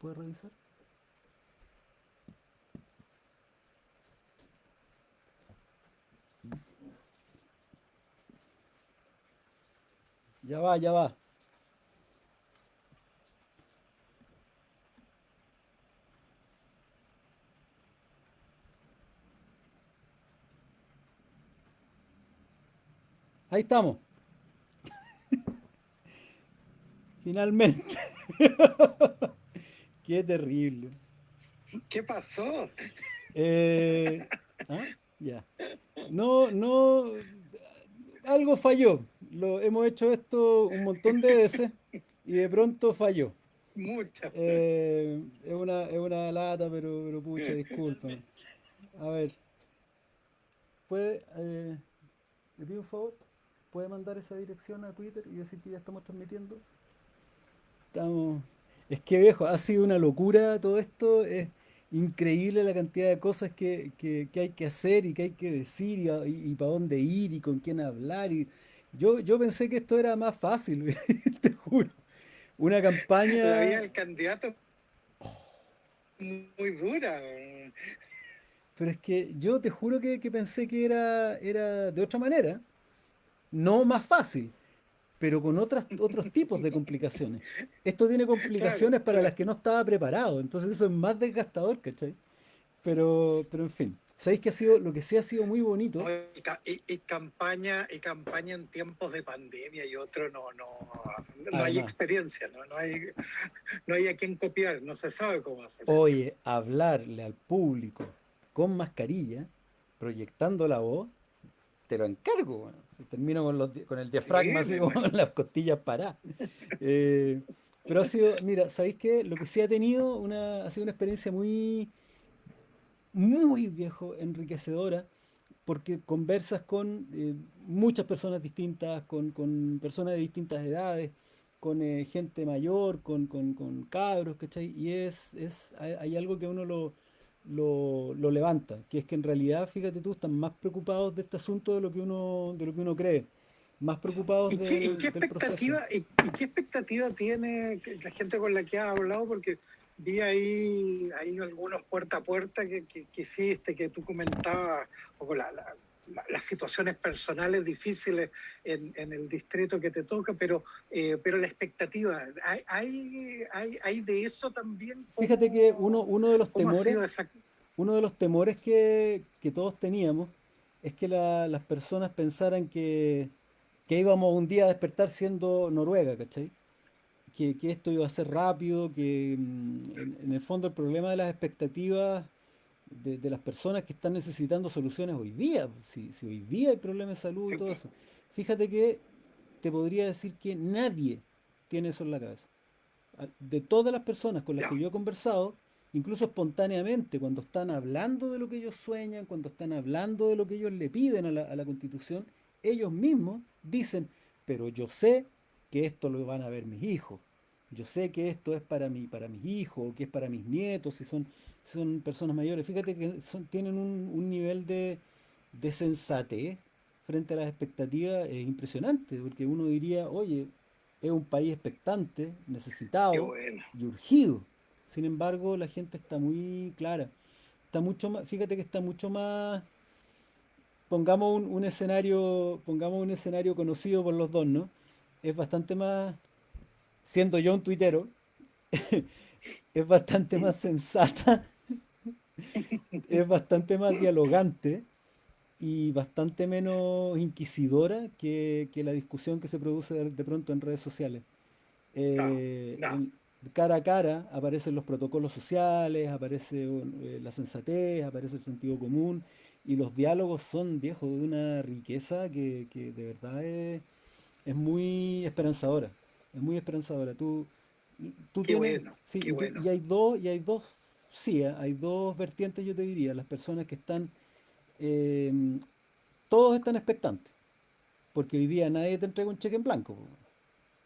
¿Puedes revisar? Ya va, ya va. Ahí estamos, finalmente. Qué terrible. ¿Qué pasó? Eh, ¿Ah? Ya. No, no, algo falló. Hemos hecho esto un montón de veces y de pronto falló. Muchas. Es una lata, pero pucha, disculpa. A ver, le pido un favor, ¿puede mandar esa dirección a Twitter y decir que ya estamos transmitiendo? Estamos... Es que viejo, ha sido una locura todo esto. Es increíble la cantidad de cosas que hay que hacer y que hay que decir y para dónde ir y con quién hablar. Yo pensé que esto era más fácil, te juro. Una La vida campaña, del candidato muy dura. pero es que yo te juro que pensé que era de otra manera, no más fácil, pero con otros tipos de complicaciones. Esto tiene Claro, complicaciones para las claro. que no estaba preparado, entonces eso es más desgastador, ¿cachai? Pero en fin, sabéis que lo que sí ha sido muy bonito. Y campaña en tiempos de pandemia y otro no hay Además, experiencia, no hay a quien copiar, no se sabe cómo hacer esto. oye, hablarle al público con mascarilla, proyectando la voz, te lo encargo, weón. Si termino con el Sí, diafragma así me como con imagino. las costillas paradas. Eh, pero ha sido, mira, ¿sabéis qué? Lo que sí ha sido una experiencia muy, muy viejo, enriquecedora, porque conversas con muchas personas distintas, con personas de distintas edades, con gente mayor, con cabros, ¿cachai? Y hay algo que a uno lo levanta, que es que en realidad, fíjate tú, están más preocupados de este asunto de lo que uno cree, más preocupados ¿Y qué, y del, qué del proceso. expectativa, y qué expectativa tiene la gente con la que has hablado? Porque vi ahí algunos puerta a puerta que hiciste, que tú comentabas, o con las situaciones personales difíciles en el distrito que te toca, pero la expectativa, ¿hay de eso también? Fíjate que ¿Cómo, uno de los cómo ha temores, sido esa? uno de los temores que todos teníamos es que las personas pensaran que íbamos un día a despertar siendo Noruega, ¿cachai? Que esto iba a ser rápido, que en el fondo el problema de las expectativas de las personas que están necesitando soluciones hoy día, pues, si hoy día hay problemas de salud y Sí, todo pues, eso. Fíjate que te podría decir que nadie tiene eso en la cabeza. De todas las personas con las ya. que yo he conversado, incluso espontáneamente, cuando están hablando de lo que ellos sueñan, cuando están hablando de lo que ellos le piden a la Constitución, ellos mismos dicen, pero yo sé que esto lo van a ver mis hijos, yo sé que esto es para mis hijos, o que es para mis nietos, si son personas mayores. Fíjate que tienen un nivel de sensatez frente a las expectativas impresionante, porque uno diría, oye, es un país expectante, Qué necesitado bueno. y urgido. Sin embargo, la gente está muy clara. Está mucho más, fíjate que está mucho más. Pongamos un escenario conocido por los dos, ¿no? Es bastante más, siendo yo un tuitero, es bastante más sensata, es bastante más dialogante y bastante menos inquisidora que la discusión que se produce de pronto en redes sociales. No, eh, no. en- Cara a cara aparecen los protocolos sociales, aparece la sensatez, aparece el sentido común, y los diálogos son, viejos, de una riqueza que de verdad es muy esperanzadora. Es muy esperanzadora. Tú Qué tienes, bueno, sí, qué bueno. sí, hay dos vertientes, yo te diría, las personas que están, eh, todos están expectantes, porque hoy día nadie te entrega un cheque en blanco. Po.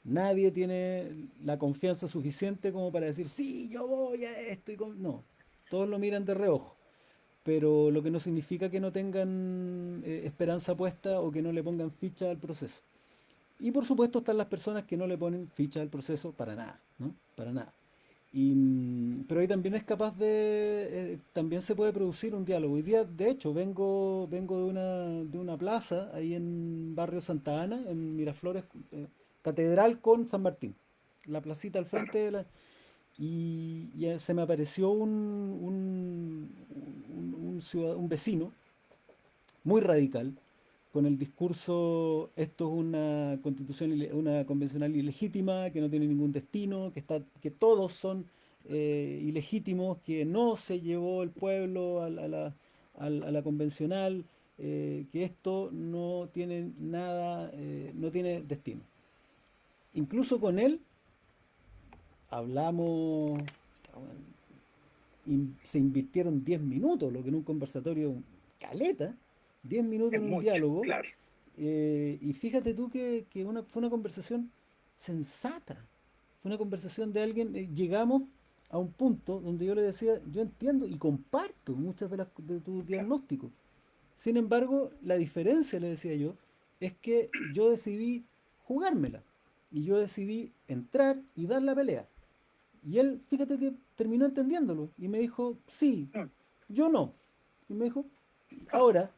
Nadie tiene la confianza suficiente como para decir, sí, yo voy a esto. No, todos lo miran de reojo, pero lo que no significa que no tengan esperanza puesta o que no le pongan ficha al proceso. Y por supuesto están las personas que no le ponen ficha al proceso para nada, ¿no? Para nada. Pero ahí también es capaz también se puede producir un diálogo. Hoy día, de hecho, vengo de una plaza ahí en Barrio Santa Ana, en Miraflores, Catedral con San Martín, la placita al Claro. frente y se me apareció un vecino muy radical, con el discurso, esto es una constitución, una convencional ilegítima, que no tiene ningún destino, que todos son ilegítimos, que no se llevó el pueblo a la convencional, que esto no tiene nada, no tiene destino. Incluso con él hablamos, se invirtieron 10 minutos, lo que en un conversatorio caleta, 10 minutos Es en un mucho, diálogo. claro. Y fíjate tú que fue una conversación sensata. Fue una conversación de alguien. Llegamos a un punto donde yo le decía, yo entiendo y comparto muchas de tus Claro. diagnósticos. Sin embargo, la diferencia, le decía yo, es que yo decidí jugármela. Y yo decidí entrar y dar la pelea. Y él, fíjate que terminó entendiéndolo. Y me dijo, sí, Mm, yo no. Y me dijo, claro. ahora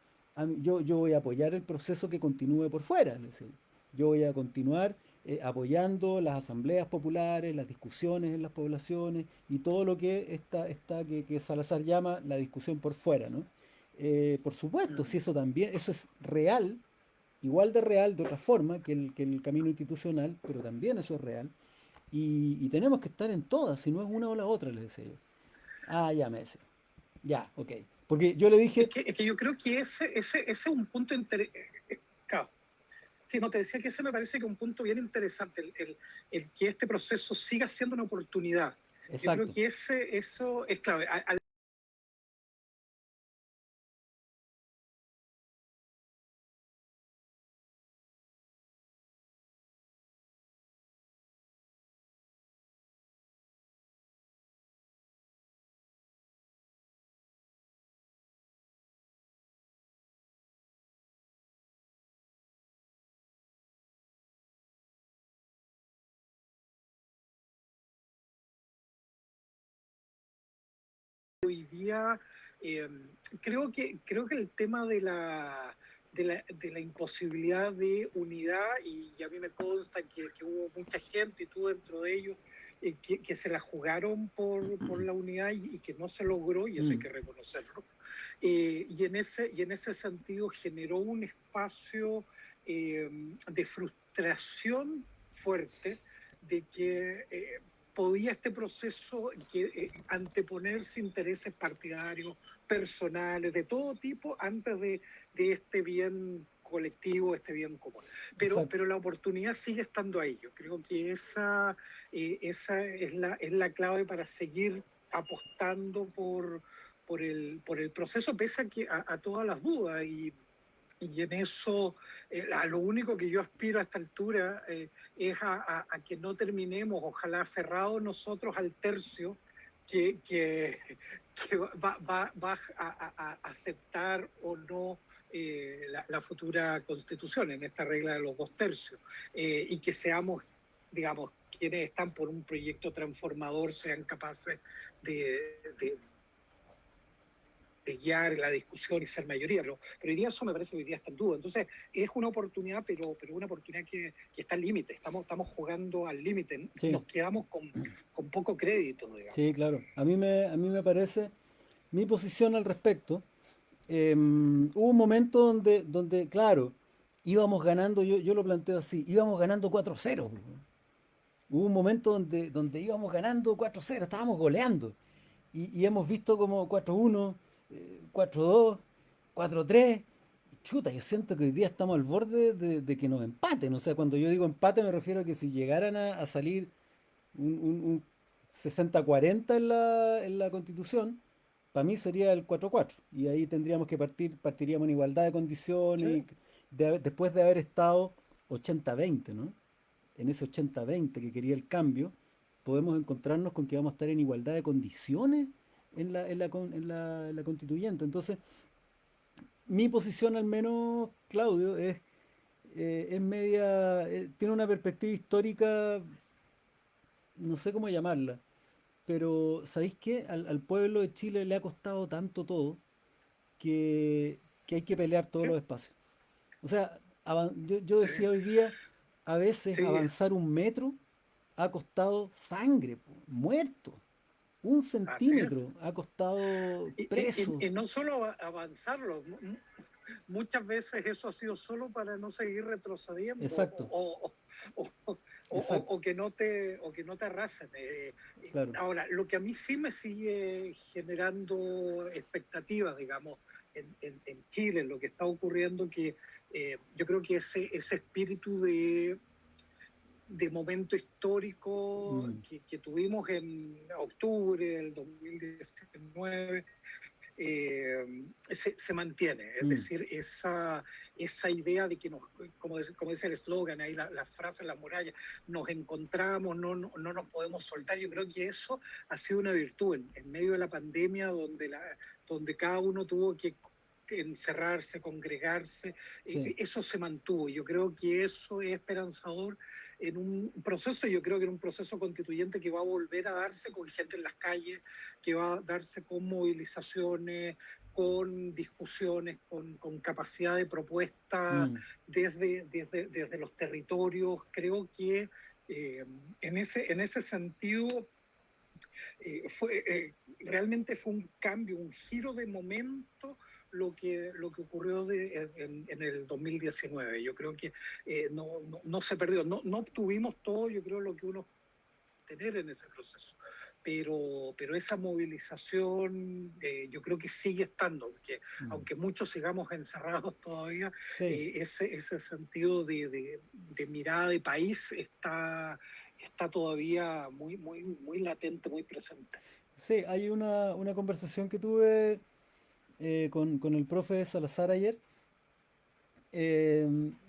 yo voy a apoyar el proceso que continúe por fuera. Le decía. Yo voy a continuar apoyando las asambleas populares, las discusiones en las poblaciones y todo lo que que Salazar llama la discusión por fuera, ¿no? Por supuesto, si Mm. eso también, eso es real, igual de real de otra forma que el camino institucional, pero también eso es real. Y tenemos que estar en todas, si no es una o la otra, le decía yo. Ah, ya me decía. Ya, ok. Porque yo le dije, Es que yo creo que ese es un punto interesante. Claro. Sí, no, te decía que ese me parece que es un punto bien interesante, el que este proceso siga siendo una oportunidad. Yo creo exacto, que eso es clave. Hoy día eh, creo que el tema de la imposibilidad de unidad, y a mí me consta que hubo mucha gente, y tú dentro de ellos, que se la jugaron por la unidad y que no se logró, y eso hay mm, que reconocerlo. Y en ese sentido generó un espacio de frustración fuerte de que podía este proceso anteponerse intereses partidarios, personales, de todo tipo, antes de este bien colectivo, este bien común. exacto. Pero la oportunidad sigue estando ahí. Yo creo que esa es la clave para seguir apostando por el proceso, pese a todas las dudas. Y en eso, a lo único que yo aspiro a esta altura es a que no terminemos, ojalá aferrados nosotros al tercio que, que, que va a aceptar o no la futura constitución en esta regla de los dos tercios, y que seamos, digamos, quienes están por un proyecto transformador sean capaces de, de, de guiar la discusión y ser mayoría, pero hoy día eso me parece que hoy día está en duda. Entonces, es una oportunidad, pero una oportunidad que está al límite, estamos jugando al límite, Sí, nos quedamos con poco crédito, digamos. sí, claro. A mí me parece, mi posición al respecto, hubo un momento donde, claro, íbamos ganando, yo lo planteo así, íbamos ganando 4-0. Hubo un momento donde íbamos ganando 4-0, estábamos goleando. Y hemos visto como 4-1, 4-2, 4-3. Chuta, yo siento que hoy día estamos al borde de que nos empaten. O sea, cuando yo digo empate me refiero a que si llegaran a salir un 60-40 en la Constitución, para mí sería el 4-4. Y ahí tendríamos que partiríamos en igualdad de condiciones, Sí, y después de haber estado 80-20, ¿no? En ese 80-20 que quería el cambio, podemos encontrarnos con que vamos a estar en igualdad de condiciones en la constituyente. Entonces, mi posición al menos, Claudio, es media, tiene una perspectiva histórica, no sé cómo llamarla, pero ¿sabéis qué? Al pueblo de Chile le ha costado tanto todo que hay que pelear todos Sí, los espacios. O sea, yo sí, decía hoy día, a veces sí, avanzar un metro ha costado sangre, po, muerto. Un así es. centímetro ha costado Y presos. no solo avanzarlo, muchas veces eso ha sido solo para no seguir retrocediendo Exacto, exacto, o que no te arrasen. claro. Ahora, lo que a mí sí me sigue generando expectativas, digamos, en Chile, lo que está ocurriendo, que yo creo que ese espíritu de momento histórico Mm, que tuvimos en octubre del 2019 se mantiene. Es mm, decir, esa idea de que, como dice el eslogan, ahí la frase, la muralla, nos encontramos, no nos podemos soltar. Yo creo que eso ha sido una virtud en medio de la pandemia, donde cada uno tuvo que encerrarse, congregarse, sí, eso se mantuvo. Yo creo que eso es esperanzador en un proceso, yo creo que en un proceso constituyente que va a volver a darse con gente en las calles, que va a darse con movilizaciones, con discusiones, con capacidad de propuesta mm, desde los territorios. Creo que eh, en ese sentido realmente fue un cambio, un giro de momento lo que ocurrió en el 2019. Yo creo que no se perdió, no obtuvimos todo, yo creo, lo que uno tener en ese proceso. Pero esa movilización yo creo que sigue estando, porque mm. aunque muchos sigamos encerrados todavía, Sí, ese sentido de mirada de país está todavía muy latente, muy presente. sí, hay una conversación que tuve con el profe Salazar ayer,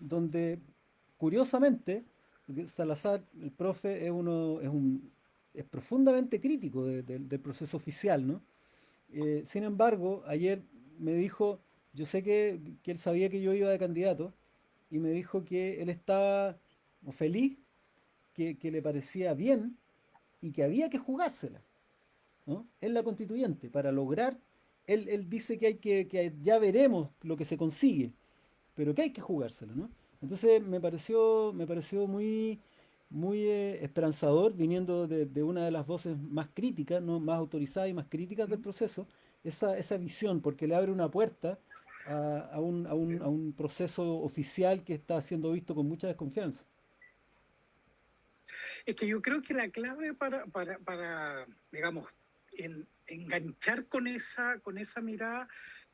donde curiosamente, porque Salazar, el profe, es profundamente crítico del proceso oficial, ¿no? Sin embargo, ayer me dijo, yo sé que él sabía que yo iba de candidato, y me dijo que él estaba feliz, que le parecía bien y que había que jugársela, ¿no? En la constituyente, para lograr, él dice que ya veremos lo que se consigue, pero que hay que jugársela, ¿no? Entonces me pareció muy esperanzador, viniendo de una de las voces más críticas, ¿no? Más autorizadas y más críticas del proceso, esa visión, porque le abre una puerta a un proceso oficial que está siendo visto con mucha desconfianza. Es que yo creo que la clave para digamos, enganchar con esa mirada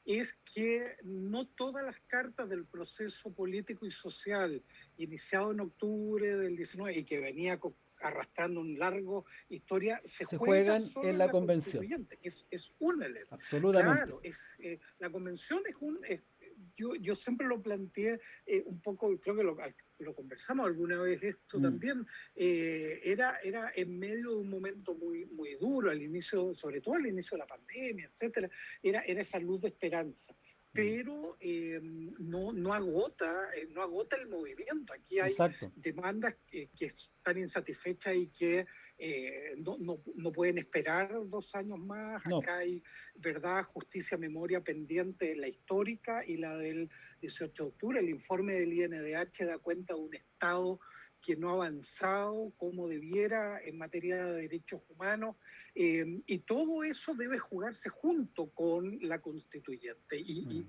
es que no todas las cartas del proceso político y social iniciado en octubre del 19 y que venía arrastrando un largo historia, se Se juega juegan solo en en la la convención, constituyente, es un elemento. absolutamente. Claro, la convención yo siempre lo planteé un poco, creo que lo conversamos alguna vez esto Mm, también, era en medio de un momento muy duro, al inicio, sobre todo al inicio de la pandemia, etcétera, era esa luz de esperanza. mm, Pero no agota el movimiento. Aquí hay exacto. demandas que están insatisfechas y que no pueden esperar 2 años más. No, Acá hay verdad, justicia, memoria pendiente, la histórica y la del 18 de octubre. El informe del INDH da cuenta de un Estado que no ha avanzado como debiera en materia de derechos humanos, y todo eso debe jugarse junto con la constituyente. mm,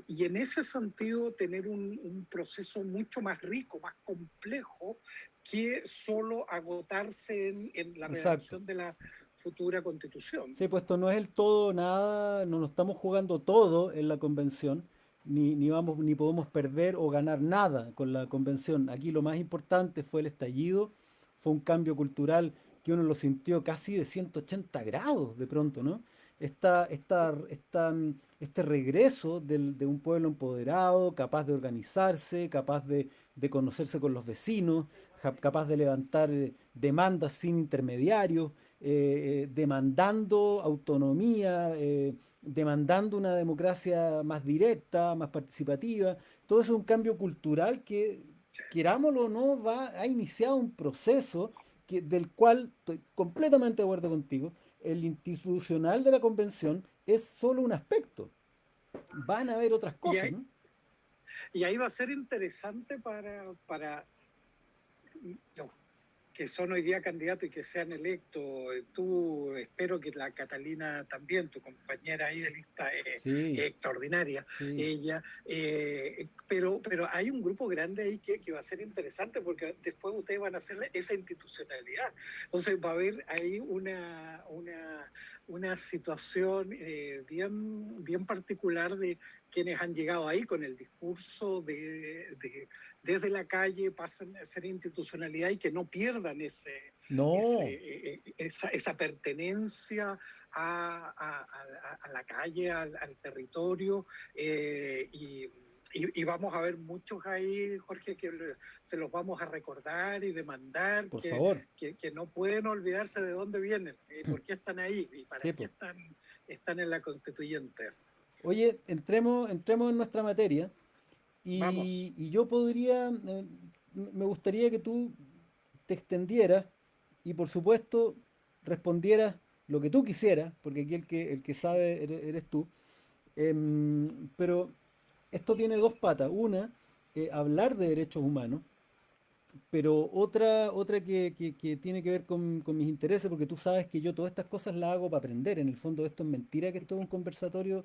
Y en ese sentido, tener un proceso mucho más rico, más complejo, que solo agotarse en la exacto. redacción de la futura constitución. Sí, pues esto no es el todo, nada, no nos estamos jugando todo en la convención, ni podemos perder o ganar nada con la convención. Aquí lo más importante fue el estallido, fue un cambio cultural que uno lo sintió casi de 180 grados de pronto, ¿no? Este regreso de un pueblo empoderado, capaz de organizarse, capaz de conocerse con los vecinos, capaz de levantar demandas sin intermediarios, demandando autonomía, demandando una democracia más directa, más participativa. Todo eso es un cambio cultural que, querámoslo o no, ha iniciado un proceso del cual estoy completamente de acuerdo contigo, el institucional de la convención es solo un aspecto. Van a haber otras Y cosas, ahí, ¿no? y ahí va a ser interesante para los que son hoy día candidatos y que sean electos. Tú, espero que la Catalina también, tu compañera ahí de lista, Sí, extraordinaria, sí, ella, pero hay un grupo grande ahí que va a ser interesante porque después ustedes van a hacer esa institucionalidad. Entonces va a haber ahí una situación bien particular de quienes han llegado ahí con el discurso desde la calle, pasan a ser institucionalidad y que no pierdan no, esa pertenencia a la calle, al territorio. Y vamos a ver muchos ahí, Jorge, se los vamos a recordar y demandar, por favor. que no pueden olvidarse de dónde vienen, por qué están ahí y para Sí, qué po. están en la constituyente. Oye, entremos en nuestra materia Vamos. y yo podría, me gustaría que tú te extendieras y por supuesto respondieras lo que tú quisieras, porque aquí el que sabe eres tú. Pero esto tiene dos patas. Una, hablar de derechos humanos, pero otra que tiene que ver con mis intereses, porque tú sabes que yo todas estas cosas las hago para aprender. En el fondo esto es mentira, que esto es un conversatorio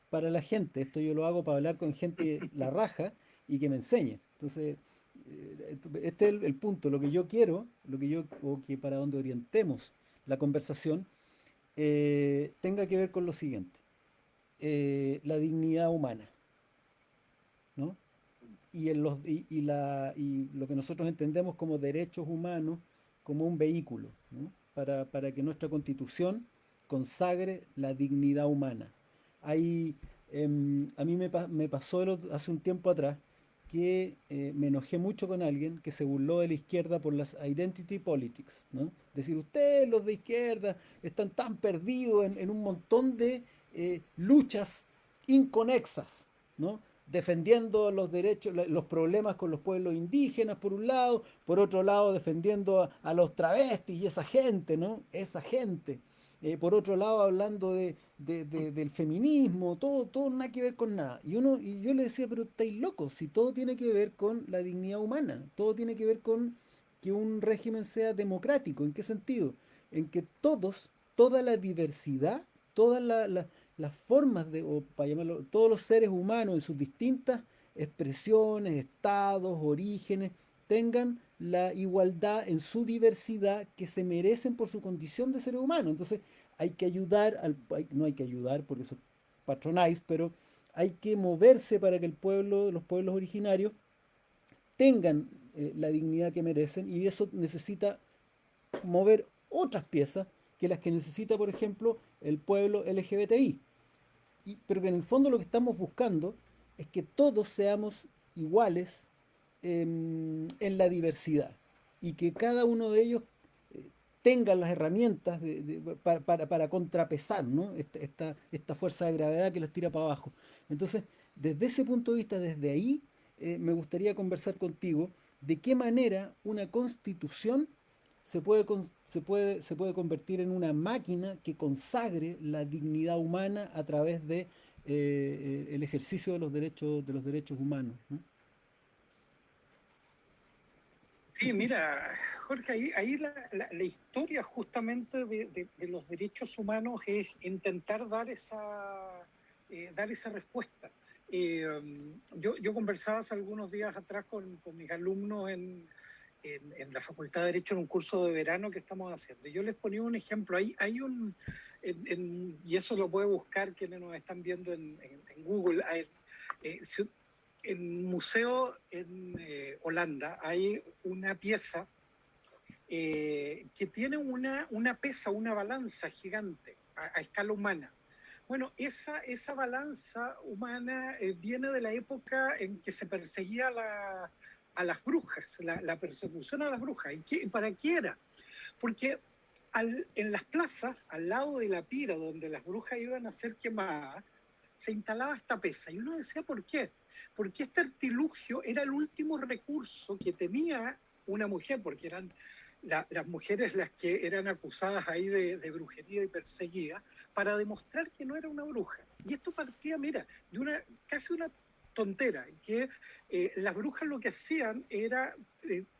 para la gente. Esto yo lo hago para hablar con gente la raja y que me enseñe. Entonces, este es el punto. Lo que yo quiero, o que para donde orientemos la conversación, tenga que ver con lo siguiente. La dignidad humana, ¿no? Y lo que nosotros entendemos como derechos humanos como un vehículo, ¿no? Para que nuestra constitución consagre la dignidad humana. Hay, a mí me pasó hace un tiempo atrás que me enojé mucho con alguien que se burló de la izquierda por las identity politics, ¿no? Decir, ustedes los de izquierda están tan perdidos en un montón de luchas inconexas, ¿no? Defendiendo los derechos, los problemas con los pueblos indígenas por un lado, por otro lado defendiendo a los travestis y esa gente, ¿no? Esa gente. Por otro lado hablando del feminismo, todo nada que ver con nada. Y yo le decía, pero estáis locos, si todo tiene que ver con la dignidad humana, todo tiene que ver con que un régimen sea democrático. ¿En qué sentido? En que toda la diversidad, las formas o para llamarlo, todos los seres humanos en sus distintas expresiones, estados, orígenes, tengan la igualdad en su diversidad que se merecen por su condición de seres humanos. Entonces, hay que ayudar no hay que ayudar porque eso es patronáis, pero hay que moverse para que los pueblos originarios tengan la dignidad que merecen y eso necesita mover otras piezas que las que necesita, por ejemplo, el pueblo LGBTI. Pero que en el fondo lo que estamos buscando es que todos seamos iguales en la diversidad y que cada uno de ellos tenga las herramientas para contrapesar, ¿no? Esta fuerza de gravedad que los tira para abajo. Entonces, desde ese punto de vista, desde ahí, me gustaría conversar contigo de qué manera una constitución se puede convertir en una máquina que consagre la dignidad humana a través de el ejercicio de los derechos humanos, ¿no? Sí, mira, Jorge, ahí la historia justamente de los derechos humanos es intentar dar esa respuesta. Yo conversaba hace algunos días atrás con mis alumnos en la Facultad de Derecho en un curso de verano que estamos haciendo. Yo les ponía un ejemplo. Hay y eso lo puede buscar quienes nos están viendo en Google. Si en un museo en Holanda hay una pieza que tiene una pesa, una balanza gigante a escala humana. Bueno, esa balanza humana viene de la época en que se perseguía a las brujas, la persecución a las brujas. ¿Para qué era? Porque en las plazas, al lado de la pira donde las brujas iban a ser quemadas, se instalaba esta pesa. Y uno decía, ¿por qué? Porque este artilugio era el último recurso que tenía una mujer, porque eran las mujeres las que eran acusadas ahí de brujería y perseguidas, para demostrar que no era una bruja. Y esto partía, mira, de casi una tontera, que las brujas lo que hacían era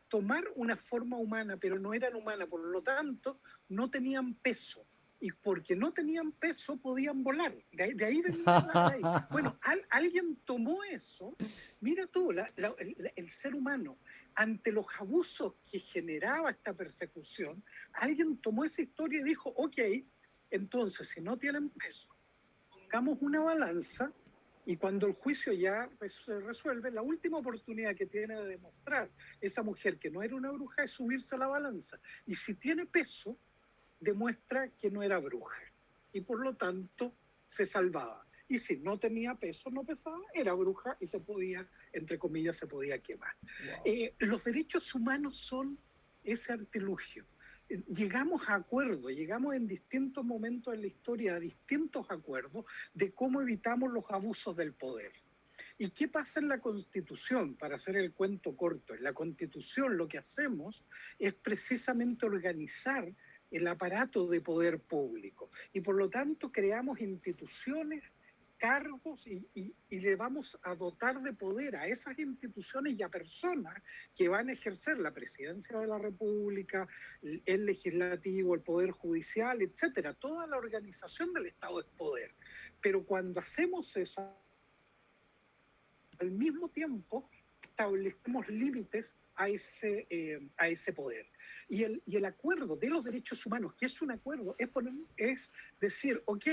tomar una forma humana, pero no eran humanas, por lo tanto, no tenían peso. Y porque no tenían peso podían volar. De ahí venía la ley. Bueno, alguien tomó eso. Mira tú, el ser humano, ante los abusos que generaba esta persecución, alguien tomó esa historia y dijo, ok, entonces si no tienen peso, pongamos una balanza y cuando el juicio ya se resuelve, la última oportunidad que tiene de demostrar esa mujer que no era una bruja es subirse a la balanza. Y si tiene peso, demuestra que no era bruja. Y por lo tanto, se salvaba. Y si no tenía peso, no pesaba, era bruja y se podía, entre comillas, se podía quemar. Wow. Los derechos humanos son ese artilugio. Llegamos a acuerdos, llegamos en distintos momentos en la historia a distintos acuerdos de cómo evitamos los abusos del poder. ¿Y qué pasa en la Constitución? Para hacer el cuento corto, en la Constitución lo que hacemos es precisamente organizar el aparato de poder público y por lo tanto creamos instituciones, cargos y le vamos a dotar de poder a esas instituciones y a personas que van a ejercer la presidencia de la República, el legislativo, el poder judicial, etcétera. Toda la organización del Estado es poder. Pero cuando hacemos eso, al mismo tiempo establecemos límites a ese poder. Y el acuerdo de los derechos humanos, que es un acuerdo, es decir, ok,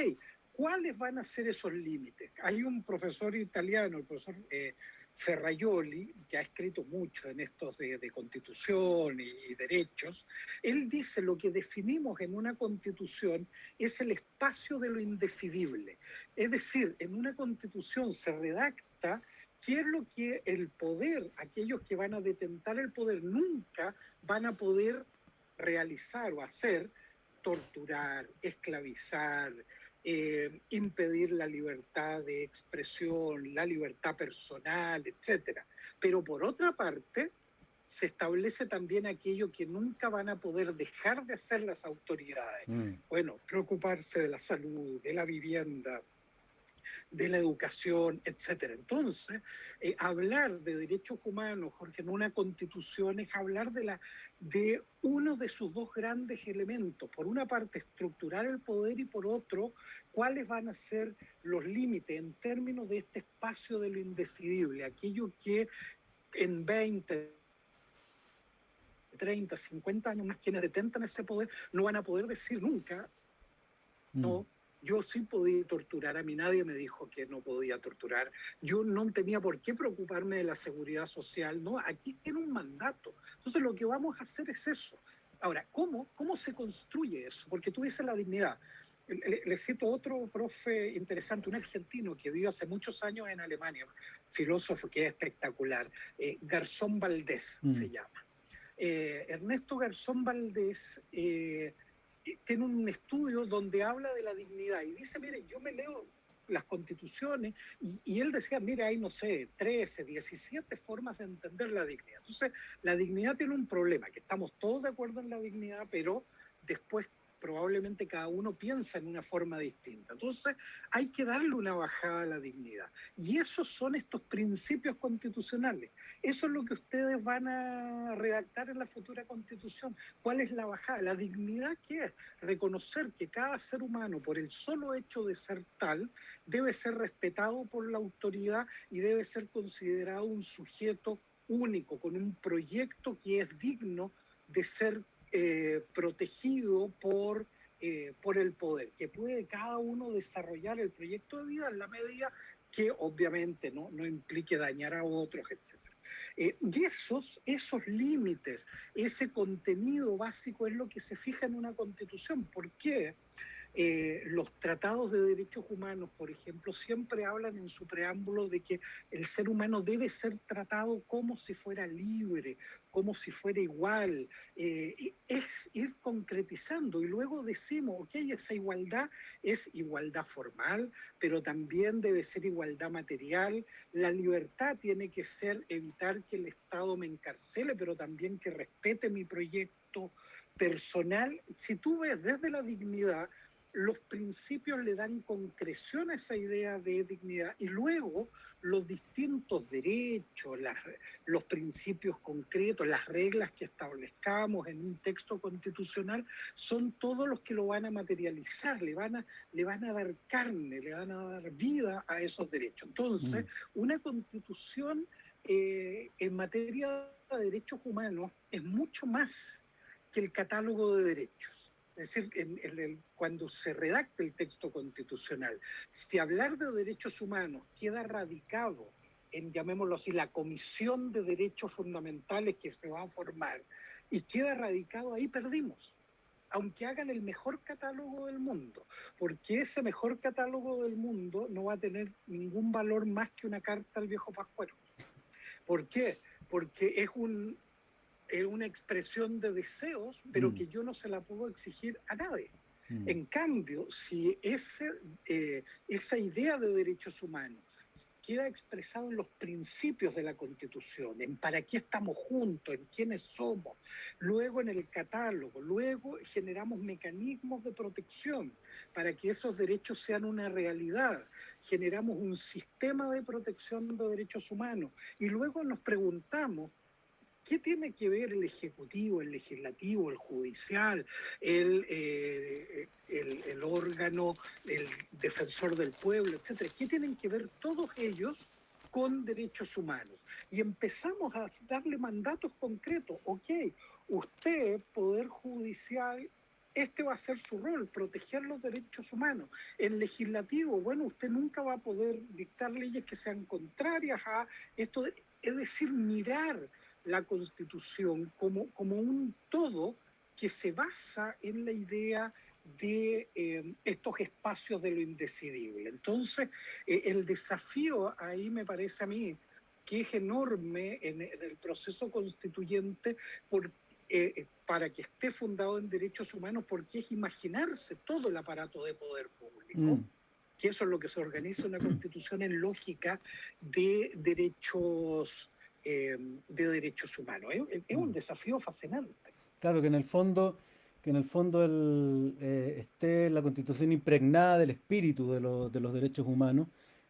¿cuáles van a ser esos límites? Hay un profesor italiano, el profesor Ferraioli, que ha escrito mucho en estos de constitución y derechos. Él dice lo que definimos en una constitución es el espacio de lo indecidible. Es decir, en una constitución se redacta qué es lo que el poder, aquellos que van a detentar el poder, nunca van a poder realizar o hacer: torturar, esclavizar, impedir la libertad de expresión, la libertad personal, etcétera. Pero por otra parte, se establece también aquello que nunca van a poder dejar de hacer las autoridades. Bueno, preocuparse de la salud, de la vivienda, de la educación, etcétera. Entonces, hablar de derechos humanos, Jorge, en una constitución es hablar de uno de sus dos grandes elementos. Por una parte, estructurar el poder y por otro, cuáles van a ser los límites en términos de este espacio de lo indecidible, aquello que en 20, 30, 50 años más quienes detentan ese poder no van a poder decir nunca, no, yo sí podía torturar, a mí nadie me dijo que no podía torturar, yo no tenía por qué preocuparme de la seguridad social, no, aquí tiene un mandato. Entonces lo que vamos a hacer es eso. Ahora, ¿cómo se construye eso? Porque tú dices la dignidad. Le cito otro profe interesante, un argentino que vive hace muchos años en Alemania, filósofo que es espectacular, Garzón Valdés se llama. Ernesto Garzón Valdés tiene un estudio donde habla de la dignidad y dice, mire, yo me leo las constituciones y él decía, mire, hay, no sé, 13, 17 formas de entender la dignidad. Entonces, la dignidad tiene un problema, que estamos todos de acuerdo en la dignidad, pero después probablemente cada uno piensa en una forma distinta. Entonces, hay que darle una bajada a la dignidad. Y esos son estos principios constitucionales. Eso es lo que ustedes van a redactar en la futura constitución. ¿Cuál es la bajada? La dignidad, ¿qué es? Reconocer que cada ser humano, por el solo hecho de ser tal, debe ser respetado por la autoridad y debe ser considerado un sujeto único, con un proyecto que es digno de ser protegido por el poder, que puede cada uno desarrollar el proyecto de vida en la medida que obviamente no implique dañar a otros, etc. Y esos límites, ese contenido básico es lo que se fija en una constitución. ¿Por qué? Los tratados de derechos humanos, por ejemplo, siempre hablan en su preámbulo de que el ser humano debe ser tratado como si fuera libre, como si fuera igual. Es ir concretizando y luego decimos, ok, esa igualdad es igualdad formal, pero también debe ser igualdad material. La libertad tiene que ser evitar que el Estado me encarcele, pero también que respete mi proyecto personal. Si tú ves desde la dignidad, los principios le dan concreción a esa idea de dignidad y luego los distintos derechos, los principios concretos, las reglas que establezcamos en un texto constitucional son todos los que lo van a materializar, le van a dar carne, le van a dar vida a esos derechos. Entonces, una constitución en materia de derechos humanos es mucho más que el catálogo de derechos. Es decir, cuando se redacta el texto constitucional, si hablar de derechos humanos queda radicado en, llamémoslo así, la Comisión de Derechos Fundamentales que se va a formar, y queda radicado ahí, perdimos. Aunque hagan el mejor catálogo del mundo, porque ese mejor catálogo del mundo no va a tener ningún valor más que una carta al viejo Pascuero. ¿Por qué? Porque es una expresión de deseos, pero que yo no se la puedo exigir a nadie. En cambio, si esa idea de derechos humanos queda expresado en los principios de la Constitución, en para qué estamos juntos, en quiénes somos, luego en el catálogo, luego generamos mecanismos de protección para que esos derechos sean una realidad, generamos un sistema de protección de derechos humanos y luego nos preguntamos, ¿qué tiene que ver el Ejecutivo, el Legislativo, el Judicial, el órgano, el defensor del pueblo, etcétera? ¿Qué tienen que ver todos ellos con derechos humanos? Y empezamos a darle mandatos concretos. Ok, usted, Poder Judicial, este va a ser su rol, proteger los derechos humanos. El legislativo, bueno, usted nunca va a poder dictar leyes que sean contrarias a esto, es decir, mirar la Constitución como un todo que se basa en la idea de estos espacios de lo indecidible. Entonces, el desafío ahí me parece a mí que es enorme en el proceso constituyente para que esté fundado en derechos humanos, porque es imaginarse todo el aparato de poder público, que eso es lo que se organiza una constitución en lógica de derechos humanos. Es un desafío fascinante. Claro que en el fondo esté la Constitución impregnada del espíritu de los derechos humanos,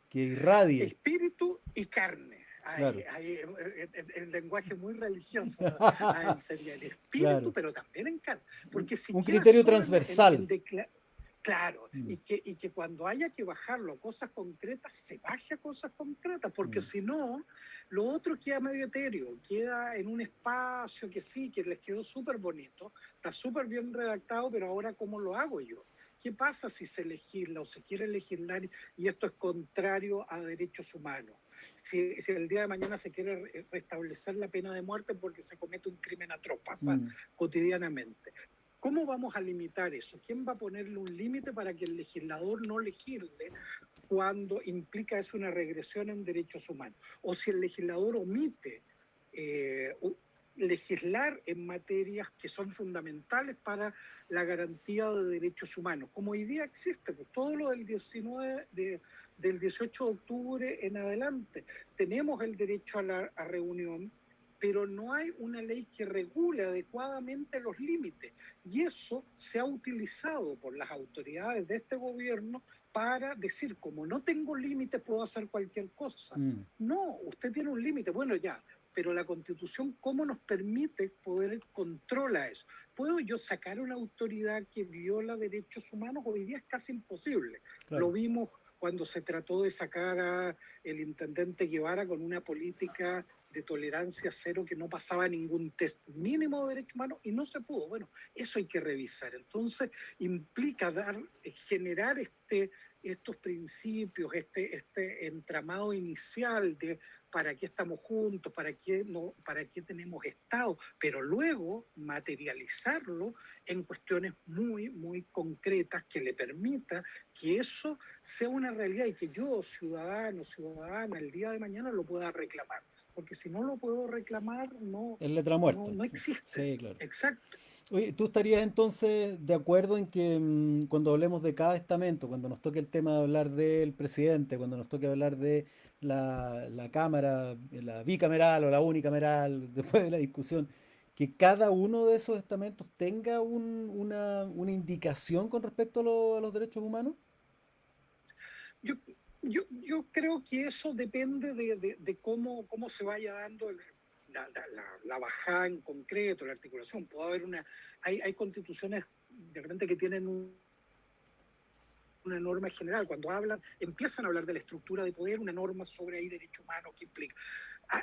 que irradie, Espíritu y carne. claro. El lenguaje muy religioso ahí sería el espíritu, Claro. pero también en carne. Porque si Un queda criterio solo transversal. claro, Mm, y que cuando haya que bajarlo a cosas concretas, se baje a cosas concretas, porque mm, si no, lo otro queda medio etéreo, queda en un espacio que sí, que les quedó súper bonito, está súper bien redactado, pero ahora ¿cómo lo hago yo? ¿Qué pasa si se legisla o se quiere legislar y esto es contrario a derechos humanos? Si el día de mañana se quiere restablecer la pena de muerte porque se comete un crimen atroz, pasa mm, cotidianamente. ¿Cómo vamos a limitar eso? ¿Quién va a ponerle un límite para que el legislador no legisle cuando implica eso una regresión en derechos humanos? O si el legislador omite legislar en materias que son fundamentales para la garantía de derechos humanos, como hoy día existe, pues todo lo del 18 de octubre en adelante, tenemos el derecho a reunión, pero no hay una ley que regule adecuadamente los límites. Y eso se ha utilizado por las autoridades de este gobierno para decir, como no tengo límites, puedo hacer cualquier cosa. mm. No, usted tiene un límite. Bueno, ya, pero la Constitución, ¿cómo nos permite poder controlar eso? ¿Puedo yo sacar una autoridad que viola derechos humanos? Hoy día es casi imposible. Lo Claro. vimos cuando se trató de sacar a el intendente Guevara con una política de tolerancia cero que no pasaba ningún test mínimo de derechos humanos y no se pudo. Bueno, eso hay que revisar. Entonces, implica generar estos principios, este entramado inicial de para qué estamos juntos, para qué, no, para qué tenemos Estado, pero luego materializarlo en cuestiones muy, muy concretas que le permita que eso sea una realidad y que yo, ciudadano, ciudadana, el día de mañana lo pueda reclamar. Porque si no lo puedo reclamar, Es letra muerta. no existe. Sí, claro. Exacto. Oye, ¿tú estarías entonces de acuerdo en que cuando hablemos de cada estamento, cuando nos toque el tema de hablar del presidente, cuando nos toque hablar de la Cámara, la bicameral o la unicameral, después de la discusión, que cada uno de esos estamentos tenga una indicación con respecto a los derechos humanos? Yo, yo creo que eso depende de cómo se vaya dando la bajada en concreto, la articulación. Puede haber hay constituciones de repente que tienen una norma general. Cuando empiezan a hablar de la estructura de poder, una norma sobre ahí derechos humanos que implica.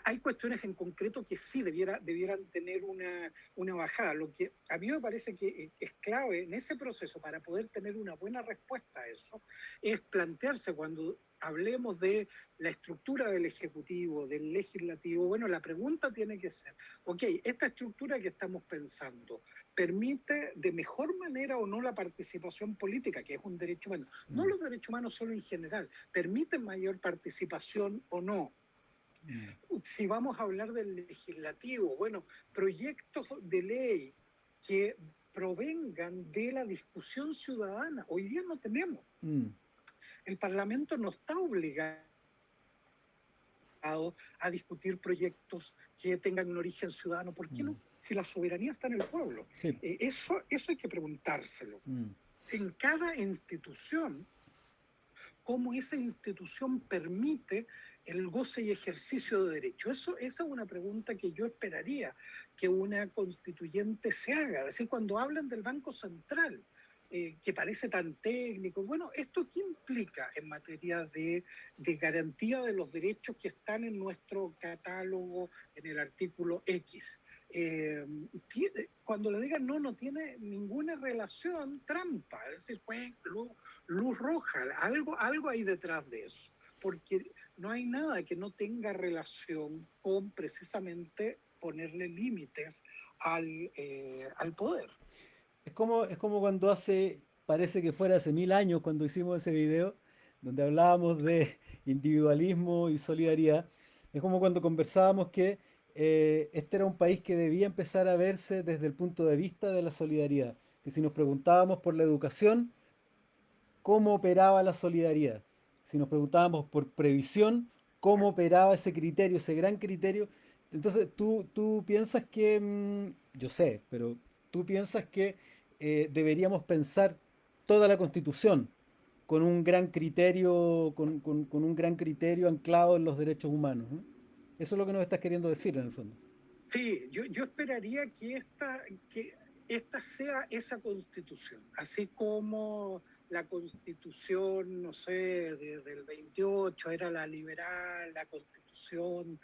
Hay cuestiones en concreto que sí debieran tener una bajada. Lo que a mí me parece que es clave en ese proceso para poder tener una buena respuesta a eso es plantearse cuando hablemos de la estructura del Ejecutivo, del Legislativo, bueno, la pregunta tiene que ser, ok, esta estructura que estamos pensando, ¿permite de mejor manera o no la participación política, que es un derecho humano? No Mm, los derechos humanos solo en general, ¿permiten mayor participación o no? mm, Si vamos a hablar del legislativo, bueno, proyectos de ley que provengan de la discusión ciudadana. Hoy día no tenemos. mm, El Parlamento no está obligado a discutir proyectos que tengan un origen ciudadano. ¿Por qué mm. no? Si la soberanía está en el pueblo. Sí. Eso hay que preguntárselo. Mm, En cada institución, cómo esa institución permite el goce y ejercicio de derecho. Esa es una pregunta que yo esperaría que una constituyente se haga. Es decir, cuando hablan del Banco Central, que parece tan técnico, bueno, ¿esto qué implica en materia de garantía de los derechos que están en nuestro catálogo en el artículo X? Cuando le digan no tiene ninguna relación, trampa, es decir, fue luz roja, algo hay detrás de eso, porque no hay nada que no tenga relación con precisamente ponerle límites al poder. es como cuando parece que fuera hace 1000 años cuando hicimos ese video donde hablábamos de individualismo y solidaridad. Es como cuando conversábamos que este era un país que debía empezar a verse desde el punto de vista de la solidaridad. Que si nos preguntábamos por la educación, ¿cómo operaba la solidaridad? Si nos preguntábamos por previsión, ¿cómo operaba ese criterio, ese gran criterio? Entonces, tú piensas que, yo sé, pero tú piensas que deberíamos pensar toda la Constitución con un gran criterio, con un gran criterio anclado en los derechos humanos, ¿no? Eso es lo que nos estás queriendo decir en el fondo. Sí, yo esperaría que esta sea esa constitución, así como la constitución, no sé, del 28 era la liberal, la constitución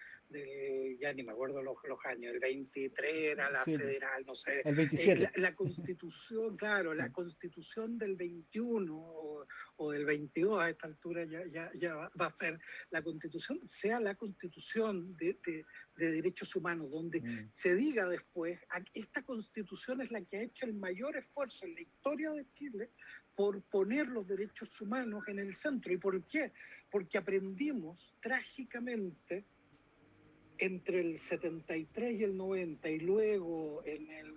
ya ni me acuerdo los años, el 23 era la Sí, federal, no sé, el 27. la constitución, claro, la constitución del 21 o del 22 a esta altura ya va a ser la constitución, sea la constitución de derechos humanos, donde Mm, se diga después, esta constitución es la que ha hecho el mayor esfuerzo en la historia de Chile por poner los derechos humanos en el centro. ¿Y por qué? Porque aprendimos trágicamente entre el 73 y el 90 y luego en el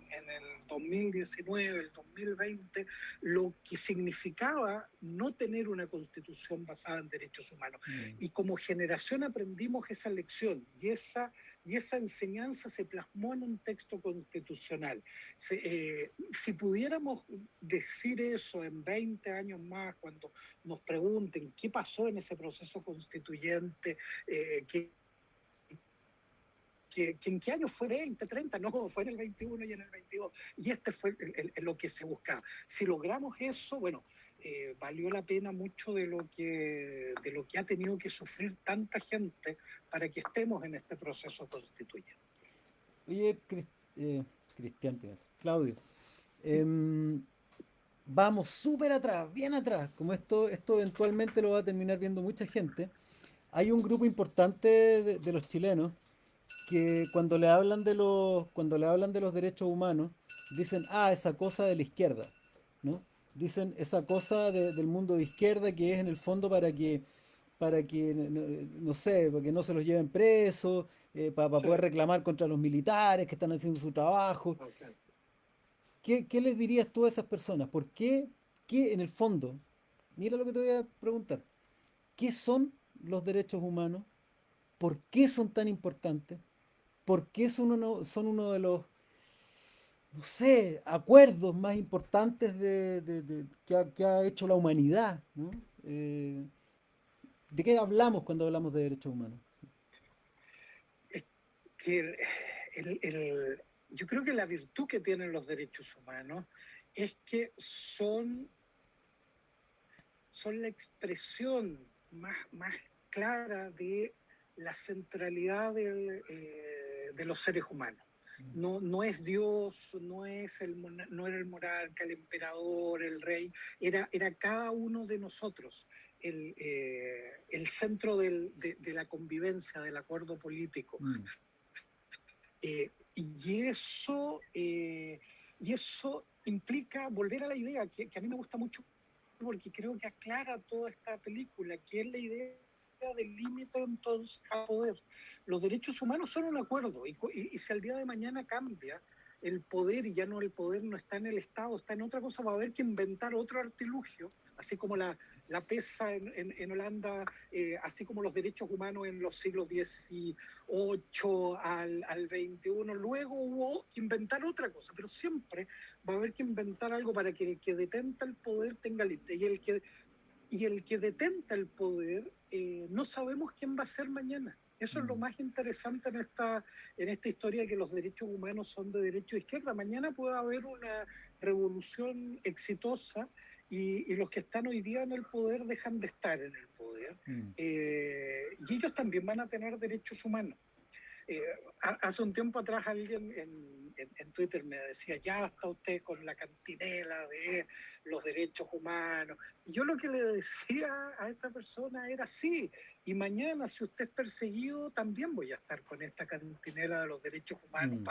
2019, el 2020, lo que significaba no tener una constitución basada en derechos humanos. mm. Y como generación aprendimos esa lección y esa enseñanza se plasmó en un texto constitucional. Si pudiéramos decir eso en 20 años más, cuando nos pregunten qué pasó en ese proceso constituyente, que en qué año fue 20, 30, no, fue en el 21 y en el 22. Y este fue lo que se buscaba. Si logramos eso, bueno, valió la pena mucho de lo que ha tenido que sufrir tanta gente para que estemos en este proceso constituyente. Oye, Cristian, tienes, Claudio, em, vamos súper atrás, bien atrás, como esto eventualmente lo va a terminar viendo mucha gente. Hay un grupo importante de los chilenos que cuando le hablan de los derechos humanos, dicen, ah, esa cosa de la izquierda, ¿no? Dicen esa cosa del mundo de izquierda que es en el fondo para que no sé, para que no se los lleven presos, para Sí, poder reclamar contra los militares que están haciendo su trabajo. o sea, ¿Qué les dirías tú a esas personas? ¿Qué en el fondo, mira lo que te voy a preguntar, qué son los derechos humanos? ¿Por qué son tan importantes? ¿Por qué son uno de los, no sé, acuerdos más importantes que ha hecho la humanidad? ¿No? Eh, ¿De qué hablamos cuando hablamos de derechos humanos? es que yo creo que la virtud que tienen los derechos humanos es que son la expresión más clara de la centralidad de los seres humanos. No es Dios, no era el monarca, el emperador, el rey, era cada uno de nosotros el centro de la convivencia, del acuerdo político. Mm, Y eso implica volver a la idea que a mí me gusta mucho porque creo que aclara toda esta película, que es la idea del límite entonces al poder. Los derechos humanos son un acuerdo y si al día de mañana cambia el poder y ya no el poder no está en el Estado, está en otra cosa, va a haber que inventar otro artilugio, así como la pesa en Holanda, así como los derechos humanos en los siglos XVIII al XXI. Luego hubo que inventar otra cosa, pero siempre va a haber que inventar algo para que el que detenta el poder tenga límite. Y el que detenta el poder, no sabemos quién va a ser mañana. Eso es lo mm, más interesante en esta historia de que los derechos humanos son de derecho a izquierda. Mañana puede haber una revolución exitosa y los que están hoy día en el poder dejan de estar en el poder. mm. Y ellos también van a tener derechos humanos. Eh, Hace un tiempo atrás alguien en Twitter me decía, ya está usted con la cantinela de los derechos humanos. Y yo lo que le decía a esta persona era, sí, y mañana si usted es perseguido, también voy a estar con esta cantinela de los derechos humanos Mm.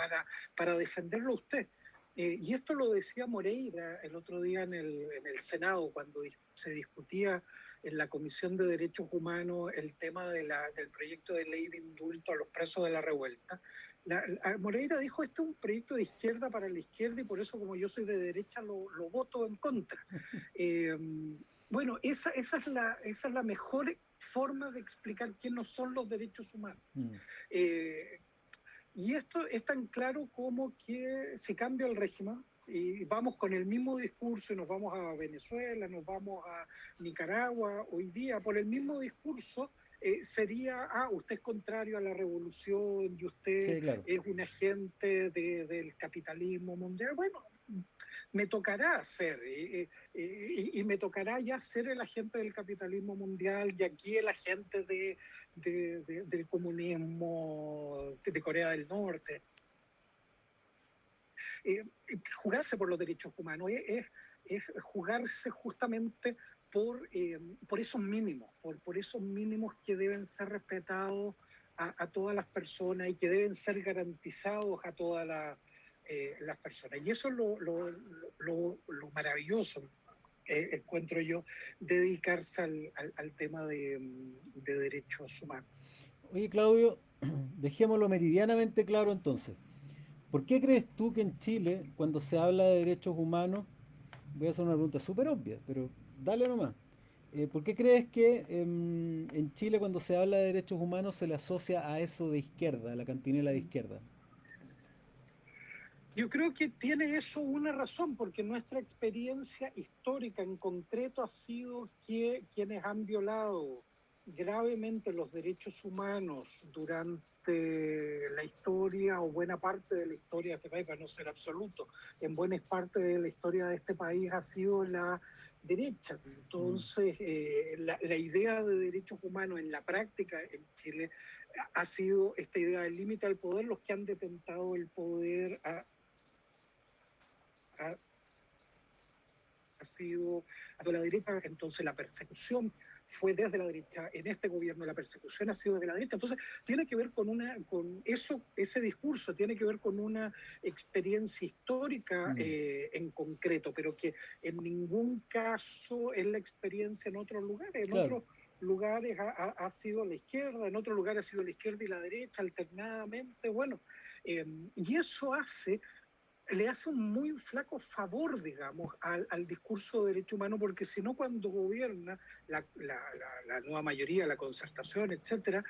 para defenderlo a usted. Y esto lo decía Moreira el otro día en el Senado, cuando se discutía en la Comisión de Derechos Humanos el tema del proyecto de ley de indulto a los presos de la revuelta. Moreira dijo, este es un proyecto de izquierda para la izquierda y por eso como yo soy de derecha lo voto en contra. Eh, bueno, esa es la mejor forma de explicar qué no son los derechos humanos. Mm. Eh, y esto es tan claro como que si cambia el régimen y vamos con el mismo discurso y nos vamos a Venezuela, nos vamos a Nicaragua, hoy día por el mismo discurso sería, usted es contrario a la revolución y usted Sí, claro. es un agente del capitalismo mundial. Bueno, me tocará ser, y me tocará ya ser el agente del capitalismo mundial y aquí el agente del comunismo de Corea del Norte. Eh, Jugarse por los derechos humanos es jugarse justamente por esos mínimos, por esos mínimos que deben ser respetados a todas las personas y que deben ser garantizados a todas las personas. Y eso es lo maravilloso, encuentro yo, dedicarse al tema de derechos humanos. Oye, Claudio, dejémoslo meridianamente claro entonces. ¿Por qué crees tú que en Chile, cuando se habla de derechos humanos, voy a hacer una pregunta súper obvia, pero dale nomás. ¿Por qué crees que en Chile cuando se habla de derechos humanos se le asocia a eso de izquierda, a la cantinela de izquierda? Yo creo que tiene eso una razón, porque nuestra experiencia histórica en concreto ha sido que quienes han violado gravemente los derechos humanos durante la historia o buena parte de la historia de este país, para no ser absoluto, en buena parte de la historia de este país ha sido la derecha. Mm, Entonces, la idea de derechos humanos en la práctica en Chile ha sido esta idea del límite al poder, los que han detentado el poder ha sido a la derecha, entonces la persecución fue desde la derecha, en este gobierno la persecución ha sido de la derecha. Entonces, tiene que ver con eso, ese discurso, tiene que ver con una experiencia histórica en concreto, pero que en ningún caso es la experiencia en otros lugares. En Claro. otros lugares ha sido la izquierda, en otros lugares ha sido la izquierda y la derecha alternadamente. Bueno, y eso le hace un muy flaco favor, digamos, al discurso de derecho humano, porque si no, cuando gobierna la nueva mayoría, la concertación, etcétera,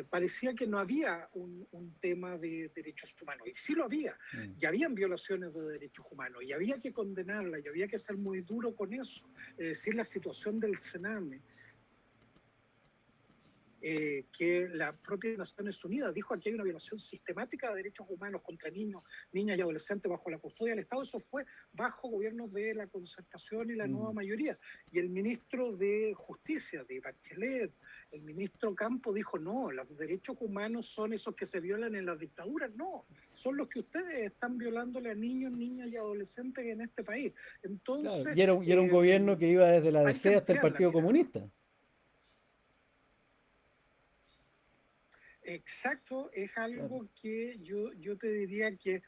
parecía que no había un tema de derechos humanos, y sí lo había, y habían violaciones de derechos humanos, y había que condenarla, y había que ser muy duro con eso. Es decir, la situación del Sename, que la propia Naciones Unidas dijo aquí hay una violación sistemática de derechos humanos contra niños, niñas y adolescentes bajo la custodia del Estado. Eso fue bajo gobiernos de la concertación y la nueva mayoría. Y el ministro de Justicia, de Bachelet, el ministro Campo dijo, no, los derechos humanos son esos que se violan en las dictaduras. No, son los que ustedes están violándole a niños, niñas y adolescentes en este país. Claro, Entonces, y era un gobierno que iba desde la hay que DC hasta el ampliar la Partido mirada. Comunista. Exacto, es Claro. algo que yo te diría que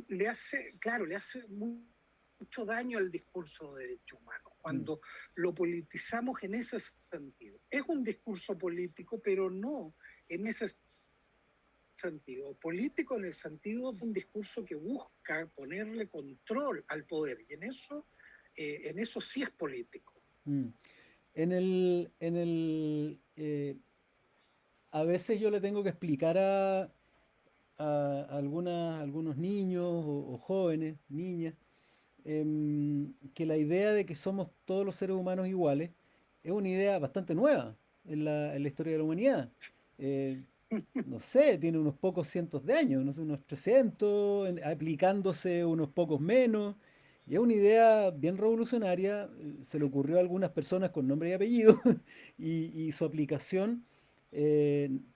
le hace, claro, le hace mucho daño al discurso de derechos humanos cuando lo politizamos en ese sentido. Es un discurso político, pero no en ese sentido. Político en el sentido de un discurso que busca ponerle control al poder, y en eso sí es político. Mm. A veces yo le tengo que explicar a algunos niños o jóvenes, niñas, que la idea de que somos todos los seres humanos iguales es una idea bastante nueva en la historia de la humanidad. Eh, no sé, tiene unos pocos cientos de años, no sé, unos 300, aplicándose unos pocos menos. Y es una idea bien revolucionaria, se le ocurrió a algunas personas con nombre y apellido, y su aplicación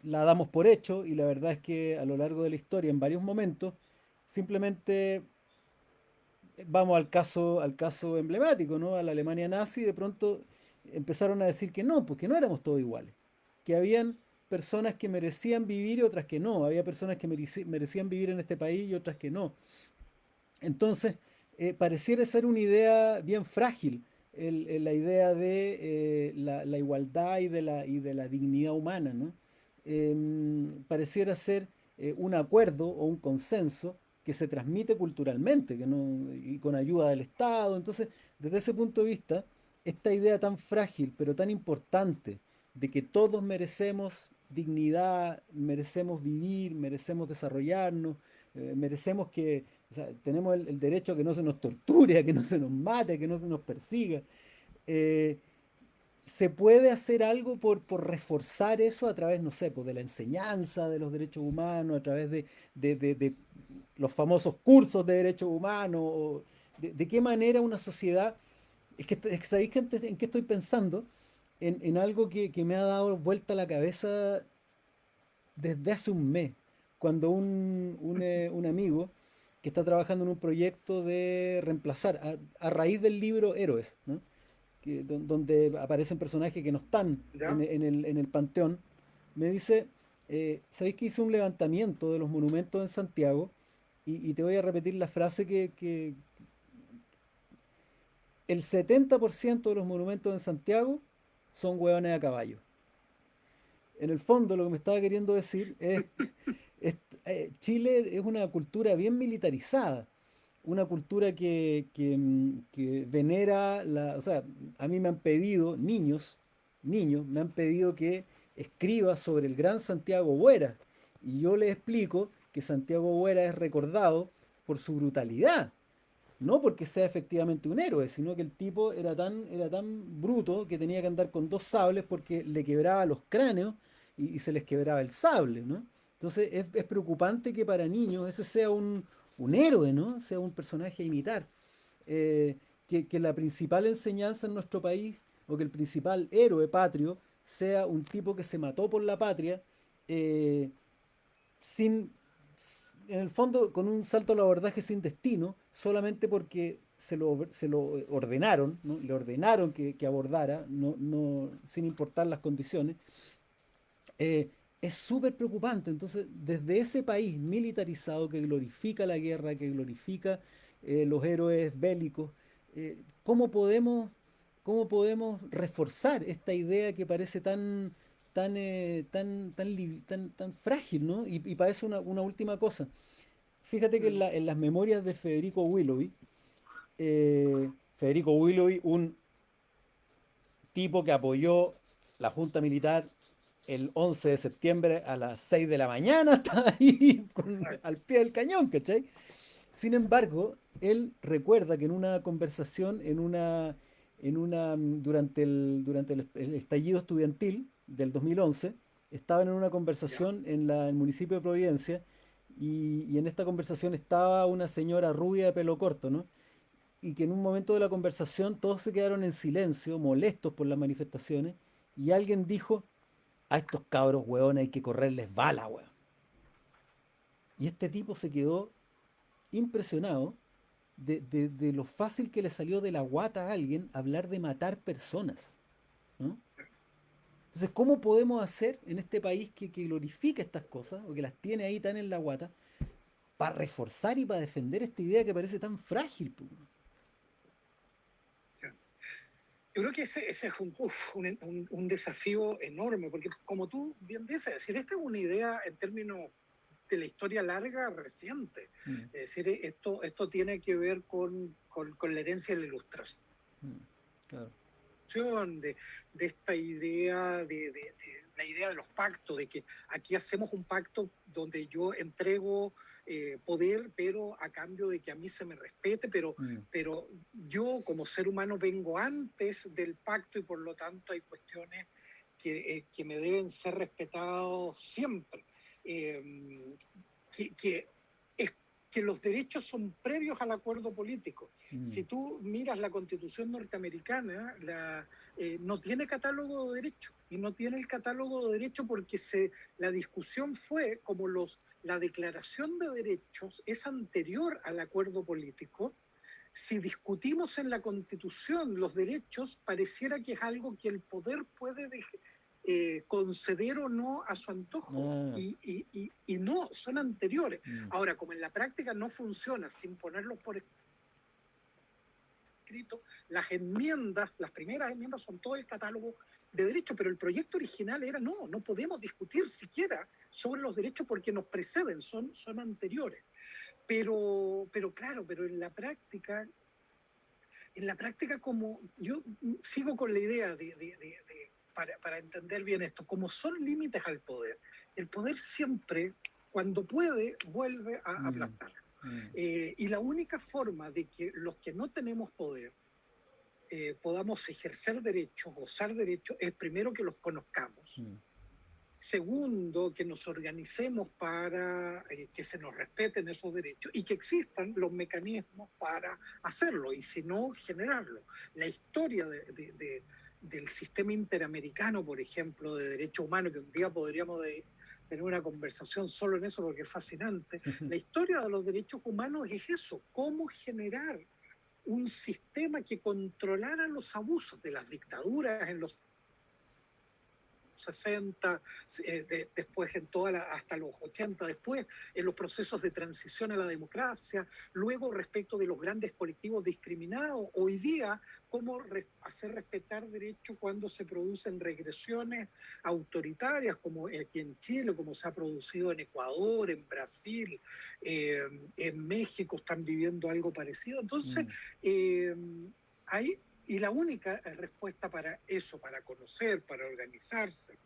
la damos por hecho, y la verdad es que a lo largo de la historia, en varios momentos, simplemente vamos al caso emblemático, ¿no? A la Alemania nazi, de pronto empezaron a decir que no, porque no éramos todos iguales, que habían personas que merecían vivir y otras que no, había personas que merecían vivir en este país y otras que no. Entonces, pareciera ser una idea bien frágil, la idea de la igualdad y de la dignidad humana, ¿no? Pareciera ser un acuerdo o un consenso que se transmite culturalmente que no, y con ayuda del Estado. Entonces, desde ese punto de vista, esta idea tan frágil, pero tan importante, de que todos merecemos dignidad, merecemos vivir, merecemos desarrollarnos, merecemos que, o sea, tenemos el derecho a que no se nos torture, a que no se nos mate, a que no se nos persiga. Eh, ¿Se puede hacer algo por reforzar eso a través, no sé, pues de la enseñanza de los derechos humanos, a través de los famosos cursos de derechos humanos? O de qué manera una sociedad... Es que ¿sabéis en qué estoy pensando? En algo que me ha dado vuelta la cabeza desde hace un mes, cuando un amigo que está trabajando en un proyecto de reemplazar, a raíz del libro Héroes, ¿no? Donde aparecen personajes que no están ¿Ya? en el panteón, me dice, ¿sabéis que hice un levantamiento de los monumentos en Santiago? Y te voy a repetir la frase que el 70% de los monumentos en Santiago son hueones a caballo. En el fondo lo que me estaba queriendo decir es, Chile es una cultura bien militarizada, una cultura que venera o sea, a mí me han pedido, niños, me han pedido que escriba sobre el gran Santiago Buera, y yo les explico que Santiago Buera es recordado por su brutalidad, no porque sea efectivamente un héroe, sino que el tipo era tan bruto que tenía que andar con dos sables porque le quebraba los cráneos y se les quebraba el sable, ¿no? Entonces es preocupante que para niños ese sea un héroe, ¿no? Sea un personaje a imitar. Eh, que la principal enseñanza en nuestro país, o que el principal héroe patrio, sea un tipo que se mató por la patria, eh, sin, en el fondo con un salto al abordaje sin destino, solamente porque se lo ordenaron, ¿no? Le ordenaron que abordara, sin importar las condiciones, eh, es súper preocupante. Entonces, desde ese país militarizado que glorifica la guerra, que glorifica los héroes bélicos, ¿cómo cómo podemos reforzar esta idea que parece tan frágil, ¿no? Y para eso una última cosa. Fíjate que Mm, en las memorias de Federico Willoughby, Federico Willoughby, un tipo que apoyó la Junta Militar el 11 de septiembre a las 6 de la mañana, está ahí exacto. al pie del cañón, ¿cachai? Sin embargo, él recuerda que en una conversación, durante el estallido estudiantil del 2011, estaban en una Ya, conversación en el municipio de Providencia y en esta conversación estaba una señora rubia de pelo corto, ¿no? Y que en un momento de la conversación todos se quedaron en silencio, molestos por las manifestaciones, y alguien dijo, a estos cabros, weón, hay que correrles bala, weón. Y este tipo se quedó impresionado de lo fácil que le salió de la guata a alguien hablar de matar personas, ¿no? Entonces, ¿cómo podemos hacer en este país que glorifica estas cosas, o que las tiene ahí tan en la guata, para reforzar y para defender esta idea que parece tan frágil, po? ya. Yo creo que ese es un desafío enorme, porque como tú bien dices, es decir, esta es una idea en términos de la historia larga reciente. Mm, Es decir, esto tiene que ver con la herencia de la ilustración, mm, claro. de, de esta idea, la idea de los pactos, de que aquí hacemos un pacto donde yo entrego poder, pero a cambio de que a mí se me respete, Mm, pero yo como ser humano vengo antes del pacto y por lo tanto hay cuestiones que me deben ser respetados siempre. Eh, que, es, que los derechos son previos al acuerdo político. mm, Si tú miras la Constitución norteamericana, no tiene catálogo de derechos y no tiene el catálogo de derechos porque la discusión fue como la declaración de derechos es anterior al acuerdo político. Si discutimos en la Constitución los derechos, pareciera que es algo que el poder puede conceder o no a su antojo. ah, Y no, son anteriores. mm, Ahora, como en la práctica no funciona sin ponerlos por escrito, las primeras enmiendas son todo el catálogo de derechos, pero el proyecto original era no podemos discutir siquiera sobre los derechos porque nos preceden, son anteriores. Pero claro, pero en la práctica como yo sigo con la idea para entender bien esto, como son límites al poder, el poder siempre, cuando puede, vuelve a mm, aplastar. mm, Y la única forma de que los que no tenemos poder podamos ejercer derechos, gozar derechos, es primero que los conozcamos. mm, Segundo, que nos organicemos para que se nos respeten esos derechos y que existan los mecanismos para hacerlo y si no, generarlo. La historia del sistema interamericano, por ejemplo, de derechos humanos, que un día podríamos tener una conversación solo en eso porque es fascinante, la historia de los derechos humanos es eso, cómo generar un sistema que controlara los abusos de las dictaduras en los 60, después hasta los 80, después en los procesos de transición a la democracia, luego respecto de los grandes colectivos discriminados, hoy día cómo hacer respetar derechos cuando se producen regresiones autoritarias, como aquí en Chile, como se ha producido en Ecuador, en Brasil, eh, en México están viviendo algo parecido. Entonces, mm, eh, hay y la única respuesta para eso, para conocer, para organizarse,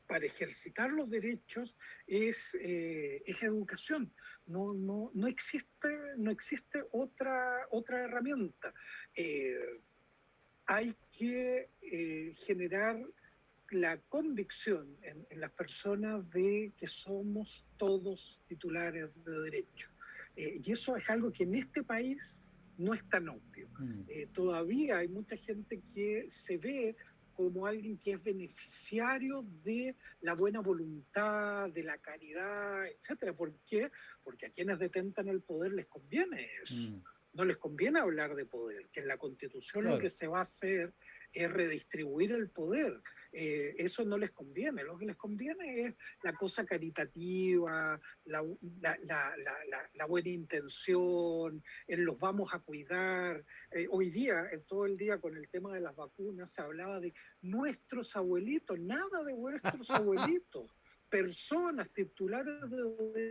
para ejercitar los derechos, es educación. No existe otra herramienta. Eh, Hay que generar la convicción en las personas de que somos todos titulares de derecho. Y eso es algo que en este país no es tan obvio. mm, Todavía hay mucha gente que se ve como alguien que es beneficiario de la buena voluntad, de la caridad, etcétera. ¿Por qué? Porque a quienes detentan el poder les conviene eso. mm, No les conviene hablar de poder, que en la Constitución lo que claro. se va a hacer es redistribuir el poder. Eso no les conviene. Lo que les conviene es la cosa caritativa, la buena intención, en los vamos a cuidar. Hoy día, en todo el día con el tema de las vacunas, se hablaba de nuestros abuelitos, nada de vuestros abuelitos. Personas titulares de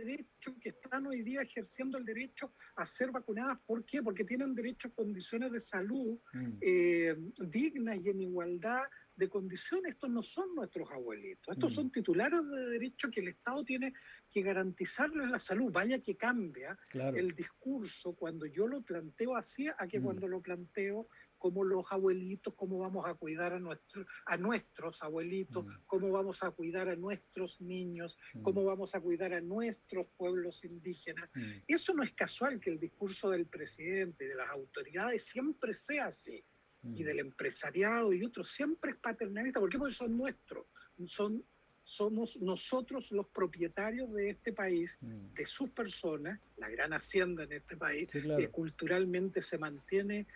derecho que están hoy día ejerciendo el derecho a ser vacunadas. ¿Por qué? Porque tienen derecho a condiciones de salud Mm, dignas y en igualdad de condiciones. Estos no son nuestros abuelitos, estos mm, son titulares de derecho que el Estado tiene que garantizarles la salud. Vaya que cambia claro. el discurso cuando yo lo planteo así a que Mm, cuando lo planteo como los abuelitos, cómo vamos a cuidar a nuestros abuelitos, mm, cómo vamos a cuidar a nuestros niños, mm, cómo vamos a cuidar a nuestros pueblos indígenas. mm, Eso no es casual que el discurso del presidente y de las autoridades siempre sea así, y mm, del empresariado y otros, siempre es paternalista. ¿Por qué? Porque son nuestros, son, somos nosotros los propietarios de este país, mm. de sus personas, la gran hacienda en este país, Sí, claro. culturalmente se mantiene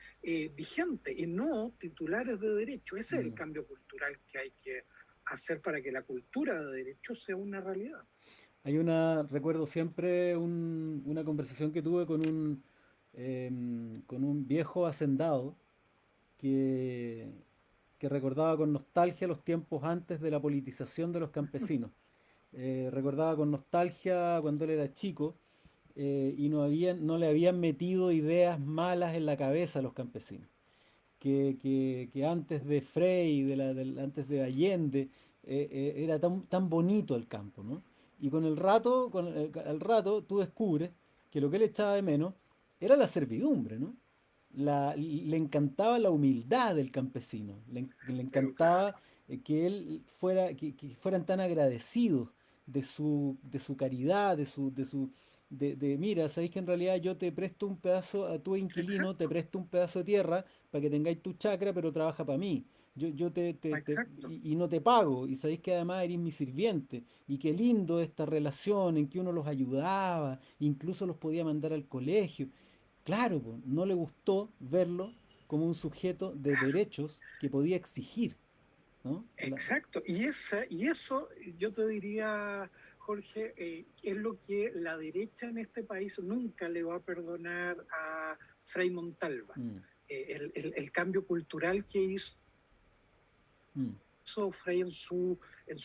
vigente y no titulares de derecho. Ese es el Mm. cambio cultural que hay que hacer para que la cultura de derecho sea una realidad. Recuerdo siempre una conversación que tuve con un viejo hacendado que, que recordaba con nostalgia los tiempos antes de la politización de los campesinos. Recordaba con nostalgia cuando él era chico y no le habían metido ideas malas en la cabeza a los campesinos. Que antes de Frei, antes de Allende, era tan bonito el campo, ¿no? Y al rato tú descubres que lo que él echaba de menos era la servidumbre, ¿no? Le encantaba la humildad del campesino, le Pero encantaba claro, que fueran tan agradecidos de su caridad, mira, sabéis que en realidad yo te presto un pedazo a tu inquilino, te exacto, presto un pedazo de tierra para que tengáis tu chacra, pero trabaja para mí. Yo exacto. y no te pago, y sabéis que además eres mi sirviente, y qué lindo esta relación en que uno los ayudaba, incluso los podía mandar al colegio. Claro, po, no le gustó verlo como un sujeto de derechos que podía exigir, ¿no? Exacto, y eso yo te diría, Jorge, es lo que la derecha en este país nunca le va a perdonar a Frei Montalva. Mm, El cambio cultural que mm, Frei en su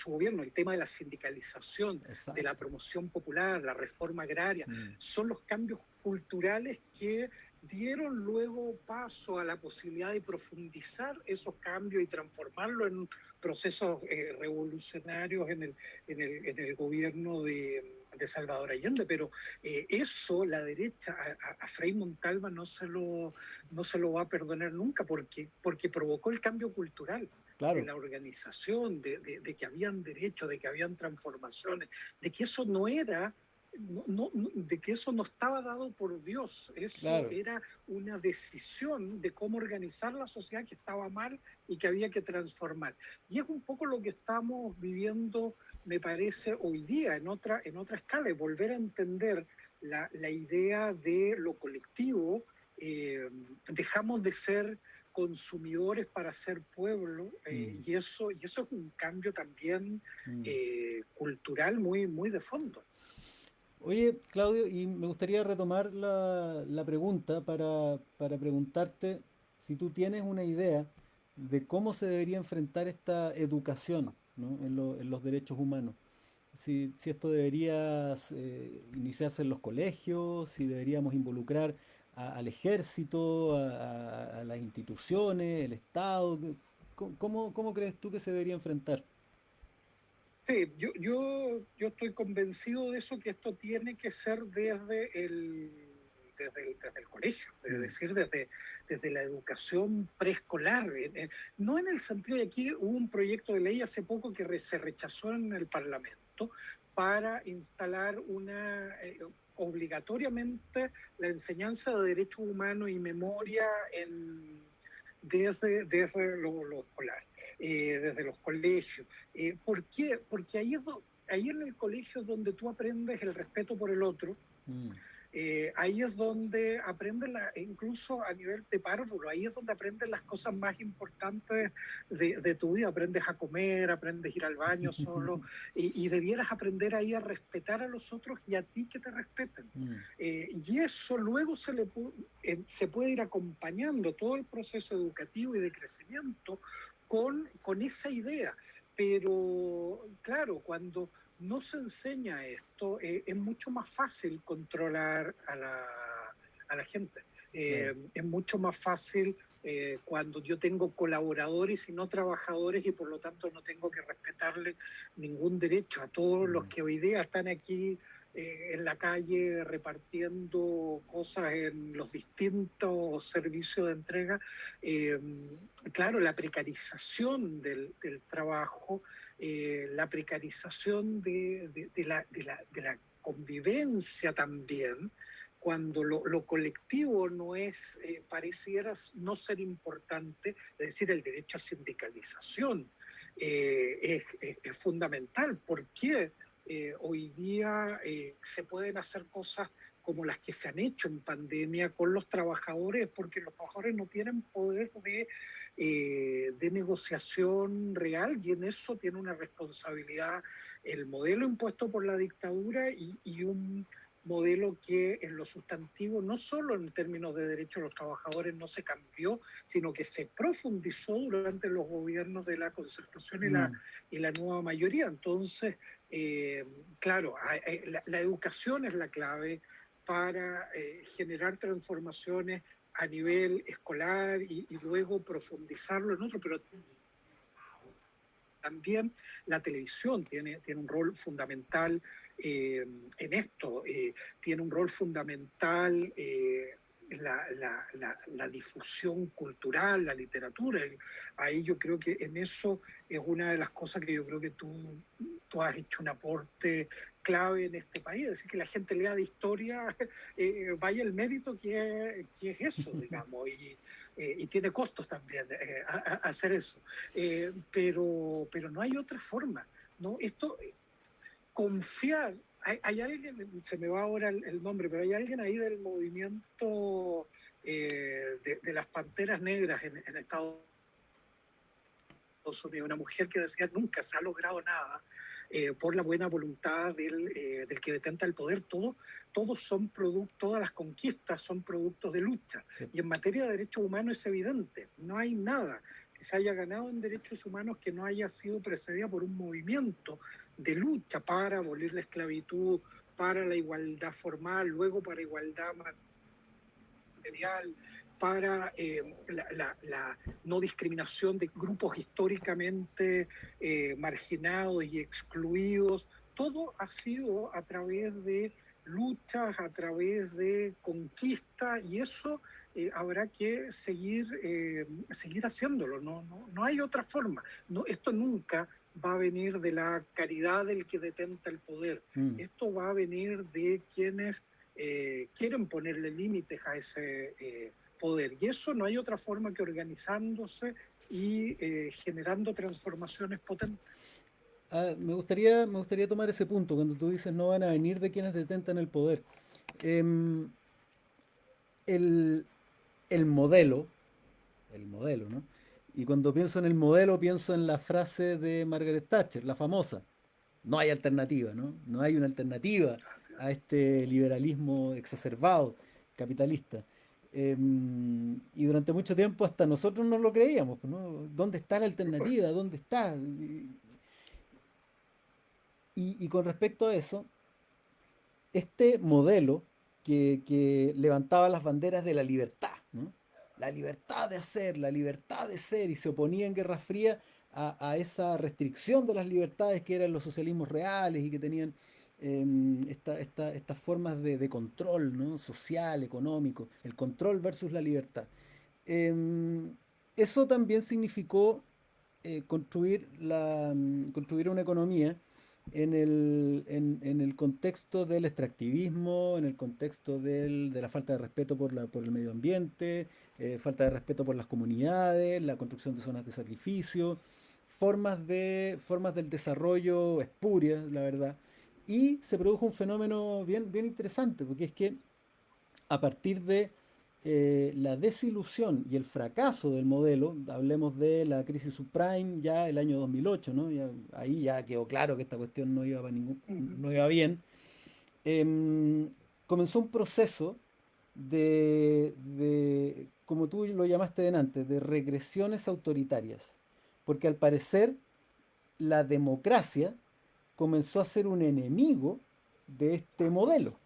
gobierno, el tema de la sindicalización, de la exacto. promoción popular, la reforma agraria, Mm, son los cambios culturales que dieron luego paso a la posibilidad de profundizar esos cambios y transformarlo en procesos revolucionarios en el gobierno de Salvador Allende. Pero eso la derecha, a Frei Montalva no se lo va a perdonar nunca porque provocó el cambio cultural de claro, la organización, de que habían derechos, de que habían transformaciones, de que eso no era, de que eso no estaba dado por Dios, eso claro. era una decisión de cómo organizar la sociedad que estaba mal y que había que transformar. Y es un poco lo que estamos viviendo, me parece, hoy día, en otra escala, y volver a entender la idea de lo colectivo. Dejamos de ser consumidores para ser pueblo, Mm, y eso es un cambio también mm. cultural muy de fondo. Oye, Claudio, y me gustaría retomar la pregunta para preguntarte si tú tienes una idea de cómo se debería enfrentar esta educación, ¿no? En los derechos humanos. Si esto debería iniciarse en los colegios, si deberíamos involucrar al ejército, a las instituciones, el Estado. ¿Cómo crees tú que se debería enfrentar? Sí, yo estoy convencido de eso, que esto tiene que ser desde el colegio, es Mm, decir, desde la educación preescolar. No en el sentido de aquí hubo un proyecto de ley hace poco que se rechazó en el Parlamento para instalar obligatoriamente la enseñanza de derechos humanos y memoria desde lo escolar. desde los colegios. ¿Por qué? Porque ahí en el colegio es donde tú aprendes el respeto por el otro. Mm, Ahí es donde aprendes, incluso a nivel de párvulo, ahí es donde aprendes las cosas más importantes de tu vida. Aprendes a comer, aprendes a ir al baño solo, y debieras aprender ahí a respetar a los otros y a ti que te respeten. mm, Y eso luego se puede ir acompañando todo el proceso educativo y de crecimiento con esa idea. Pero claro, cuando no se enseña esto, es mucho más fácil controlar a la gente. claro. Es mucho más fácil cuando yo tengo colaboradores y no trabajadores, y por lo tanto no tengo que respetarle ningún derecho a todos los Mm, que hoy día están aquí en la calle repartiendo cosas en los distintos servicios de entrega. Eh, claro, la precarización del trabajo, la precarización de la convivencia también, cuando lo colectivo no es, pareciera no ser importante, es decir, el derecho a sindicalización es fundamental. ¿Por qué hoy día se pueden hacer cosas como las que se han hecho en pandemia con los trabajadores? Porque los trabajadores no tienen poder de negociación real, y en eso tiene una responsabilidad el modelo impuesto por la dictadura, y un modelo que en lo sustantivo, no solo en términos de derechos de los trabajadores, no se cambió, sino que se profundizó durante los gobiernos de la concertación mm. y la nueva mayoría. Entonces, claro, la educación es la clave para generar transformaciones a nivel escolar, y luego profundizarlo en otro, pero también la televisión tiene un rol fundamental en esto, tiene un rol fundamental la difusión cultural, la literatura. Ahí yo creo que en eso es una de las cosas que yo creo que tú has hecho un aporte clave en este país, es decir, que la gente lea de historia, vaya el mérito que es eso, digamos, y tiene costos también hacer eso. Pero no hay otra forma, ¿no? Esto, confiar, hay alguien, se me va ahora el nombre, pero hay alguien ahí del movimiento de las Panteras Negras en Estados Unidos, una mujer que decía nunca se ha logrado nada por la buena voluntad del que detenta el poder. Todos son productos, todas las conquistas son productos de lucha. Sí. Y en materia de derechos humanos es evidente, no hay nada que se haya ganado en derechos humanos que no haya sido precedida por un movimiento de lucha para abolir la esclavitud, para la igualdad formal, luego para igualdad material, para la no discriminación de grupos históricamente marginados y excluidos. Todo ha sido a través de luchas, a través de conquistas, y eso habrá que seguir haciéndolo. No hay otra forma. No, esto nunca va a venir de la caridad del que detenta el poder. Mm. Esto va a venir de quienes quieren ponerle límites a ese poder. Y eso no hay otra forma que organizándose y generando transformaciones potentes. Ah, me gustaría tomar ese punto cuando tú dices no van a venir de quienes detentan el poder. Em, el, el modelo, el modelo, ¿no? Y cuando pienso en el modelo, pienso en la frase de Margaret Thatcher, la famosa. No hay alternativa, ¿no? No hay una alternativa a este liberalismo exacerbado, capitalista. Y durante mucho tiempo hasta nosotros no lo creíamos, ¿no? ¿Dónde está la alternativa? ¿Dónde está? Y con respecto a eso, este modelo que levantaba las banderas de la libertad, ¿no? La libertad de hacer, la libertad de ser, y se oponía en Guerra Fría a esa restricción de las libertades que eran los socialismos reales y que tenían estas formas de control, ¿no? Social, económico, el control versus la libertad. Em, Eso también significó construir una economía en el contexto del extractivismo, en el contexto de la falta de respeto por el medio ambiente, falta de respeto por las comunidades, la construcción de zonas de sacrificio. formas del desarrollo espurias, la verdad. Y se produjo un fenómeno bien interesante, porque es que a partir de la desilusión y el fracaso del modelo, hablemos de la crisis subprime ya el año 2008, ¿no? Ahí ya quedó claro que esta cuestión no iba, Ujú. no iba bien. em, Comenzó un proceso como tú lo llamaste delante, de regresiones autoritarias, porque al parecer la democracia comenzó a ser un enemigo de este modelo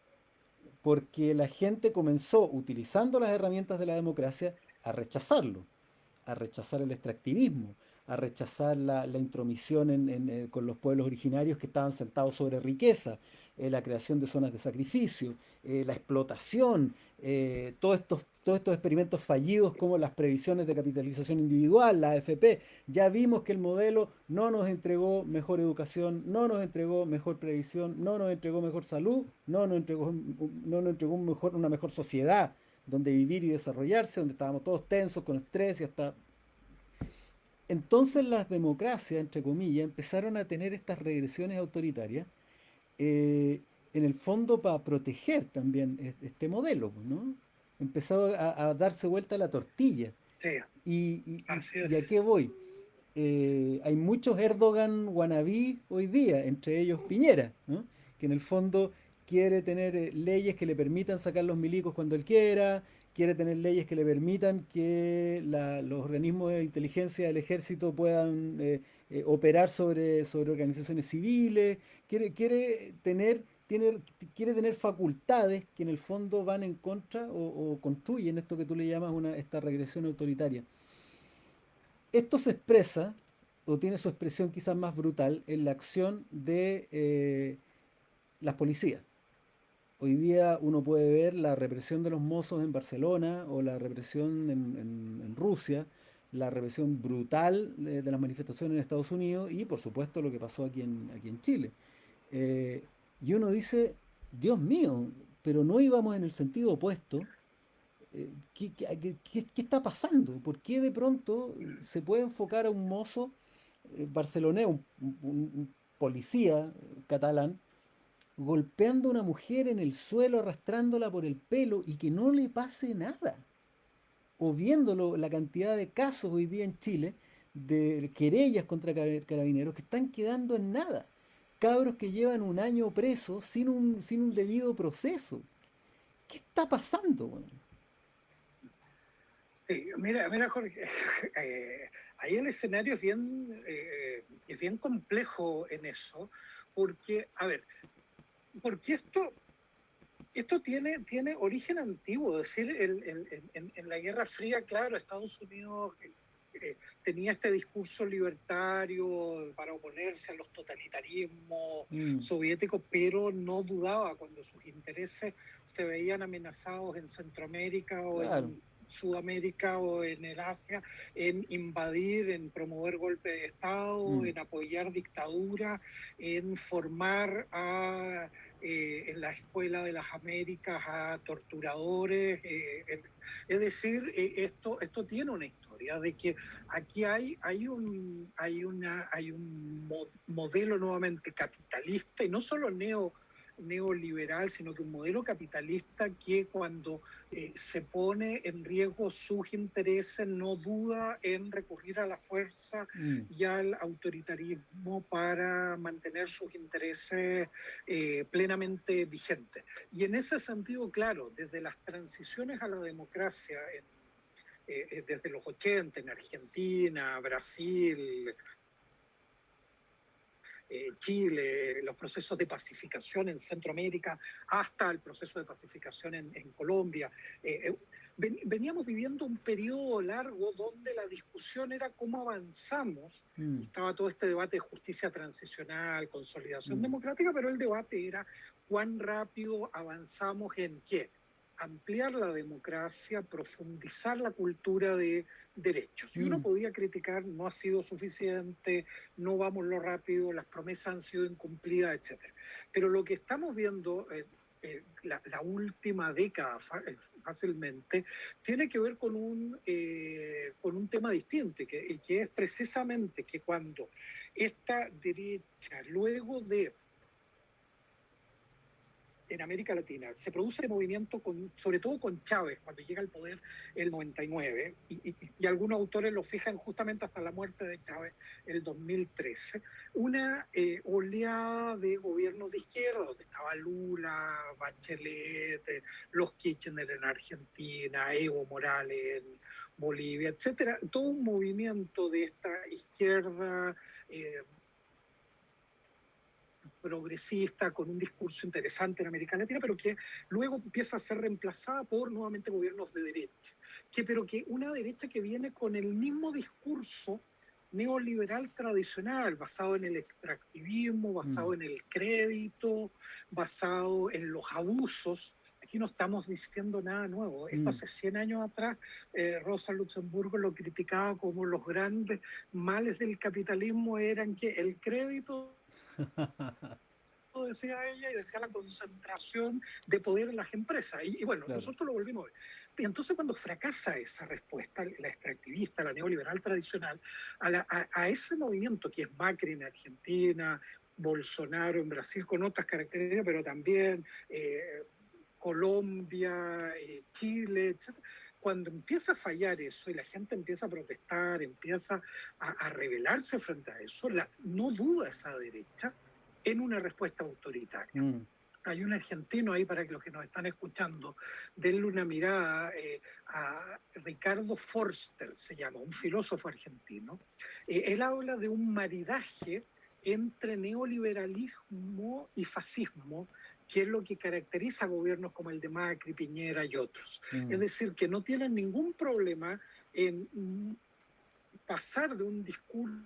porque la gente comenzó, utilizando las herramientas de la democracia, a rechazarlo, a rechazar el extractivismo, a rechazar la intromisión con los pueblos originarios que estaban sentados sobre riqueza, la creación de zonas de sacrificio, la explotación, todos estos experimentos fallidos como las previsiones de capitalización individual, la AFP. Ya vimos que el modelo no nos entregó mejor educación, no nos entregó mejor previsión, no nos entregó mejor salud, no nos entregó una mejor sociedad donde vivir y desarrollarse, donde estábamos todos tensos, con estrés y hasta... Entonces las democracias, entre comillas, empezaron a tener estas regresiones autoritarias, eh, en el fondo para proteger también este modelo, ¿no? Empezó a darse vuelta la tortilla. Sí, así ¿Y a es. qué voy? Hay muchos Erdogan wannabe hoy día, entre ellos Piñera, ¿no? Que en el fondo quiere tener leyes que le permitan sacar los milicos cuando él quiera, quiere tener leyes que le permitan que los organismos de inteligencia del ejército puedan operar sobre organizaciones civiles, quiere quiere tener facultades que en el fondo van en contra o construyen esto que tú le llamas esta regresión autoritaria. Esto se expresa, o tiene su expresión quizás más brutal, en la acción de las policías. Hoy día uno puede ver la represión de los mozos en Barcelona o la represión en Rusia, la represión brutal de las manifestaciones en Estados Unidos y por supuesto lo que pasó aquí en Chile. Eh, y uno dice, Dios mío, pero no íbamos en el sentido opuesto. ¿Qué está pasando? ¿Por qué de pronto se puede enfocar a un mozo barcelonés, un policía catalán, golpeando a una mujer en el suelo, arrastrándola por el pelo y que no le pase nada? O viéndolo, la cantidad de casos hoy día en Chile de querellas contra carabineros que están quedando en nada. Cabros que llevan un año presos sin un debido proceso. ¿Qué está pasando, weón? Sí, mira, Jorge, ahí el escenario es bien complejo en eso, porque, a ver, porque esto tiene origen antiguo, es decir, en la Guerra Fría, claro, Estados Unidos tenía este discurso libertario para oponerse a los totalitarismos Mm, soviéticos, pero no dudaba cuando sus intereses se veían amenazados en Centroamérica o claro. en Sudamérica o en el Asia, en invadir, en promover golpes de Estado, Mm, en apoyar dictadura, en formar en la Escuela de las Américas a torturadores. Es decir, esto tiene una historia de que aquí hay un modelo nuevamente capitalista y no solo neoliberal, sino que un modelo capitalista que cuando se pone en riesgo sus intereses no duda en recurrir a la fuerza mm. y al autoritarismo para mantener sus intereses plenamente vigentes. Y en ese sentido, claro, desde las transiciones a la democracia desde los 80 en Argentina, Brasil, Chile, los procesos de pacificación en Centroamérica, hasta el proceso de pacificación en Colombia. Veníamos viviendo un periodo largo donde la discusión era cómo avanzamos. Mm, Estaba todo este debate de justicia transicional, consolidación mm, democrática, pero el debate era cuán rápido avanzamos en qué. Ampliar la democracia, profundizar la cultura de derechos. Y uno mm, podía criticar, no ha sido suficiente, no vamos lo rápido, las promesas han sido incumplidas, etcétera. Pero lo que estamos viendo la última década fácilmente, tiene que ver con un tema distinto, que es precisamente que cuando esta derecha, luego de en América Latina. Se produce el movimiento, sobre todo con Chávez, cuando llega al poder el 99, y algunos autores lo fijan justamente hasta la muerte de Chávez el 2013, una oleada de gobiernos de izquierda, donde estaba Lula, Bachelet, los Kirchner en Argentina, Evo Morales en Bolivia, etcétera. Todo un movimiento de esta izquierda progresista, con un discurso interesante en América Latina, pero que luego empieza a ser reemplazada por nuevamente gobiernos de derecha. Pero que una derecha que viene con el mismo discurso neoliberal tradicional, basado en el extractivismo, basado en el crédito, basado en los abusos. Aquí no estamos diciendo nada nuevo. Esto hace 100 años atrás, Rosa Luxemburgo lo criticaba como los grandes males del capitalismo eran que el crédito, decía ella, y decía la concentración de poder en las empresas. Y bueno, claro, nosotros lo volvimos a ver. Y entonces cuando fracasa esa respuesta, la extractivista, la neoliberal tradicional, a ese movimiento que es Macri en Argentina, Bolsonaro en Brasil con otras características, pero también Colombia, Chile, etc. Cuando empieza a fallar eso y la gente empieza a protestar, empieza a rebelarse frente a eso, no duda esa derecha en una respuesta autoritaria. Hay un argentino ahí, para que los que nos están escuchando, denle una mirada a Ricardo Forster, se llama, un filósofo argentino. Él habla de un maridaje entre neoliberalismo y fascismo, que es lo que caracteriza a gobiernos como el de Macri, Piñera y otros. Es decir, que no tienen ningún problema en pasar de un discurso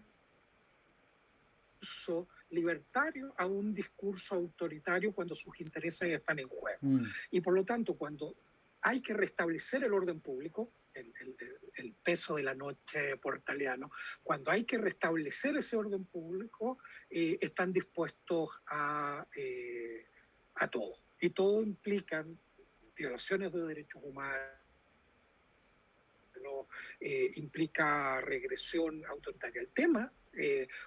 libertario a un discurso autoritario cuando sus intereses están en juego. Y por lo tanto, cuando hay que restablecer el orden público, el peso de la noche portaliano, cuando hay que restablecer ese orden público, están dispuestos a todo. Y todo implica violaciones de derechos humanos, implica regresión autoritaria. El tema,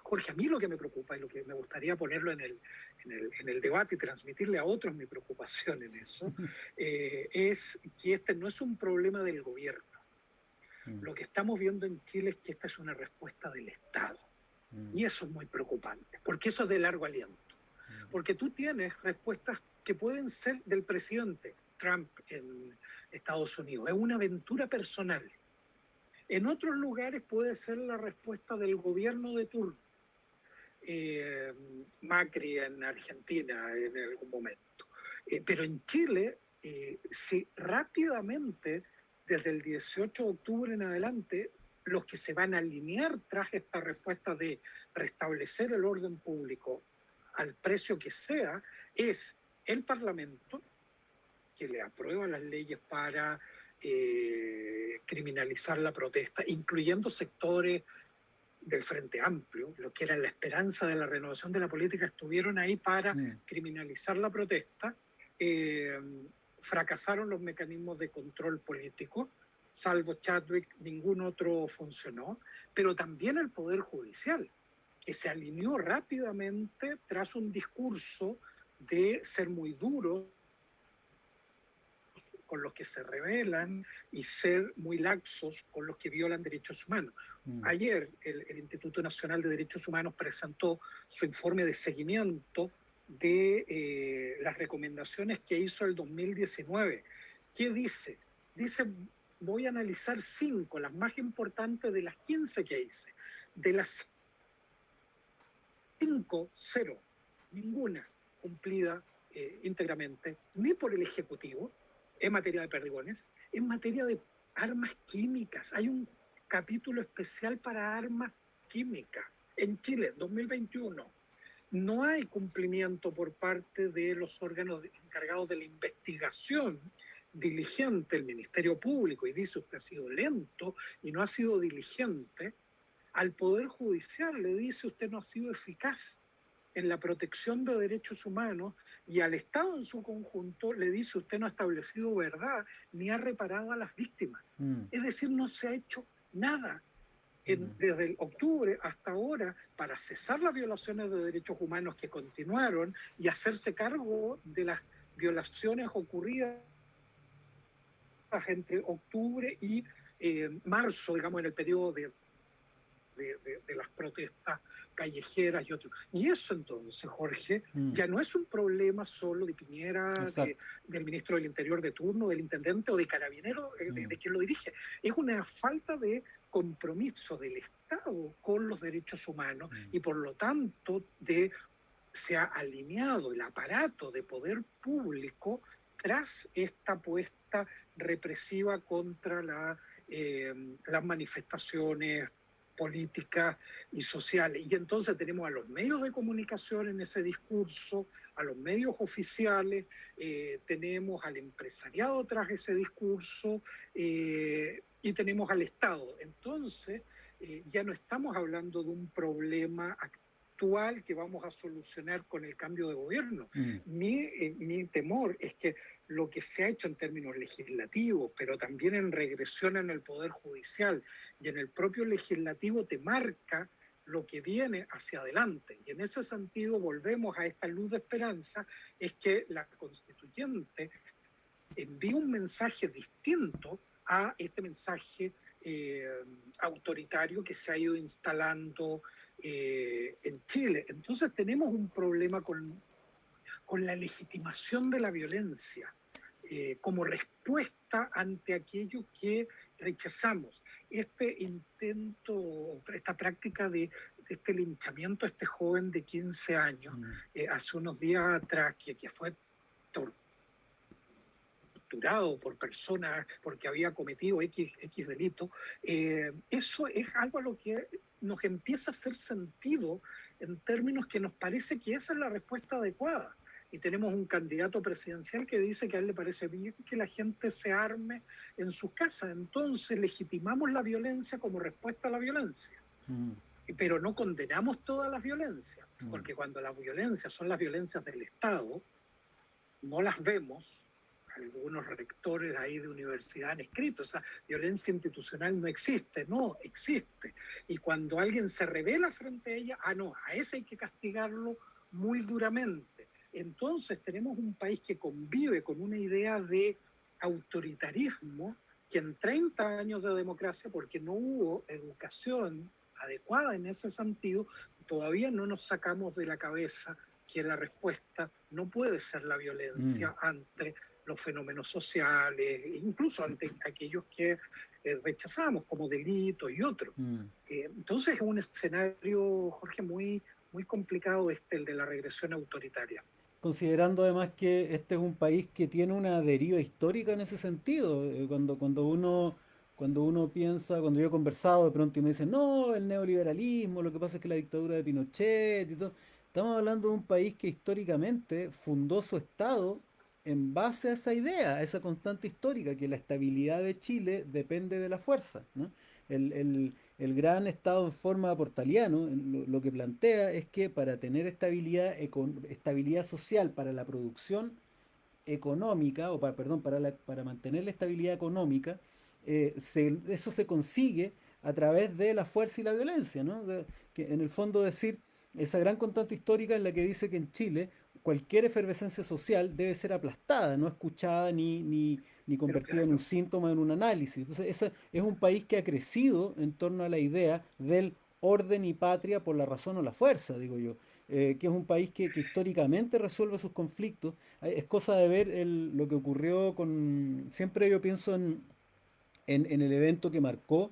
Jorge, a mí lo que me preocupa y lo que me gustaría ponerlo en el debate y transmitirle a otros mi preocupación en eso, es que este no es un problema del gobierno. Lo que estamos viendo en Chile es que esta es una respuesta del Estado. Y eso es muy preocupante, porque eso es de largo aliento. Porque tú tienes respuestas que pueden ser del presidente Trump en Estados Unidos. Es una aventura personal. En otros lugares puede ser la respuesta del gobierno de turno. Macri en Argentina en algún momento. Pero en Chile, si rápidamente, desde el 18 de octubre en adelante, los que se van a alinear tras esta respuesta de restablecer el orden público al precio que sea, es el Parlamento, que le aprueba las leyes para criminalizar la protesta, incluyendo sectores del Frente Amplio, lo que era la esperanza de la renovación de la política, estuvieron ahí para criminalizar la protesta. Fracasaron los mecanismos de control político, salvo Chadwick, ningún otro funcionó, pero también el Poder Judicial, que se alineó rápidamente tras un discurso de ser muy duro con los que se rebelan y ser muy laxos con los que violan derechos humanos. Ayer el Instituto Nacional de Derechos Humanos presentó su informe de seguimiento de las recomendaciones que hizo el 2019. ¿Qué dice? Dice, voy a analizar 5, las más importantes de las 15 que hice. De las 5, 0, ninguna cumplida íntegramente, ni por el Ejecutivo, en materia de perdigones, en materia de armas químicas. Hay un capítulo especial para armas químicas en Chile, 2021. No hay cumplimiento por parte de los órganos encargados de la investigación diligente, el Ministerio Público, y dice usted ha sido lento y no ha sido diligente. Al Poder Judicial le dice usted no ha sido eficaz en la protección de derechos humanos y al Estado en su conjunto le dice: usted no ha establecido verdad ni ha reparado a las víctimas. Es decir, no se ha hecho nada desde el octubre hasta ahora para cesar las violaciones de derechos humanos que continuaron y hacerse cargo de las violaciones ocurridas entre octubre y marzo, digamos, en el periodo de las protestas callejeras y otros. Y eso entonces, Jorge, ya no es un problema solo de Piñera, del ministro del Interior de turno, del intendente o de carabinero, de quien lo dirige. Es una falta de compromiso del Estado con los derechos humanos y por lo tanto se ha alineado el aparato de poder público tras esta apuesta represiva contra las manifestaciones políticas y sociales. Y entonces tenemos a los medios de comunicación en ese discurso, a los medios oficiales, tenemos al empresariado tras ese discurso y tenemos al Estado. Entonces, ya no estamos hablando de un problema actual que vamos a solucionar con el cambio de gobierno. Mi temor es que lo que se ha hecho en términos legislativos, pero también en regresión en el Poder Judicial y en el propio legislativo, te marca lo que viene hacia adelante. Y en ese sentido volvemos a esta luz de esperanza, es que la constituyente envía un mensaje distinto a este mensaje autoritario que se ha ido instalando en Chile. Entonces tenemos un problema con la legitimación de la violencia como respuesta ante aquello que rechazamos. Este intento, esta práctica de este linchamiento a este joven de 15 años, hace unos días atrás, que fue torturado por personas porque había cometido X delito, eso es algo a lo que nos empieza a hacer sentido en términos que nos parece que esa es la respuesta adecuada. Y tenemos un candidato presidencial que dice que a él le parece bien que la gente se arme en sus casas. Entonces legitimamos la violencia como respuesta a la violencia. Pero no condenamos todas las violencias, porque cuando las violencias son las violencias del Estado, no las vemos. Algunos rectores ahí de universidad han escrito: esa violencia institucional no existe. No, existe. Y cuando alguien se revela frente a ella, no, a ese hay que castigarlo muy duramente. Entonces tenemos un país que convive con una idea de autoritarismo que en 30 años de democracia, porque no hubo educación adecuada en ese sentido, todavía no nos sacamos de la cabeza que la respuesta no puede ser la violencia ante los fenómenos sociales, incluso ante aquellos que rechazamos como delitos y otros. Entonces es un escenario, Jorge, muy complicado el de la regresión autoritaria. Considerando además que este es un país que tiene una deriva histórica en ese sentido. Cuando uno piensa, cuando yo he conversado de pronto y me dicen: no, el neoliberalismo, lo que pasa es que la dictadura de Pinochet y todo. Estamos hablando de un país que históricamente fundó su Estado en base a esa idea, a esa constante histórica, que la estabilidad de Chile depende de la fuerza, ¿no? El gran Estado en forma portaliano lo que plantea es que para tener estabilidad social para la producción económica, perdón, para mantener la estabilidad económica, eso se consigue a través de la fuerza y la violencia, ¿no? Que en el fondo decir, esa gran constante histórica es la que dice que en Chile cualquier efervescencia social debe ser aplastada, no escuchada ni convertida en un síntoma, en un análisis. Entonces, ese es un país que ha crecido en torno a la idea del orden y patria por la razón o la fuerza, digo yo. Que es un país que históricamente resuelve sus conflictos. Es cosa de ver lo que ocurrió con... Siempre yo pienso en el evento que marcó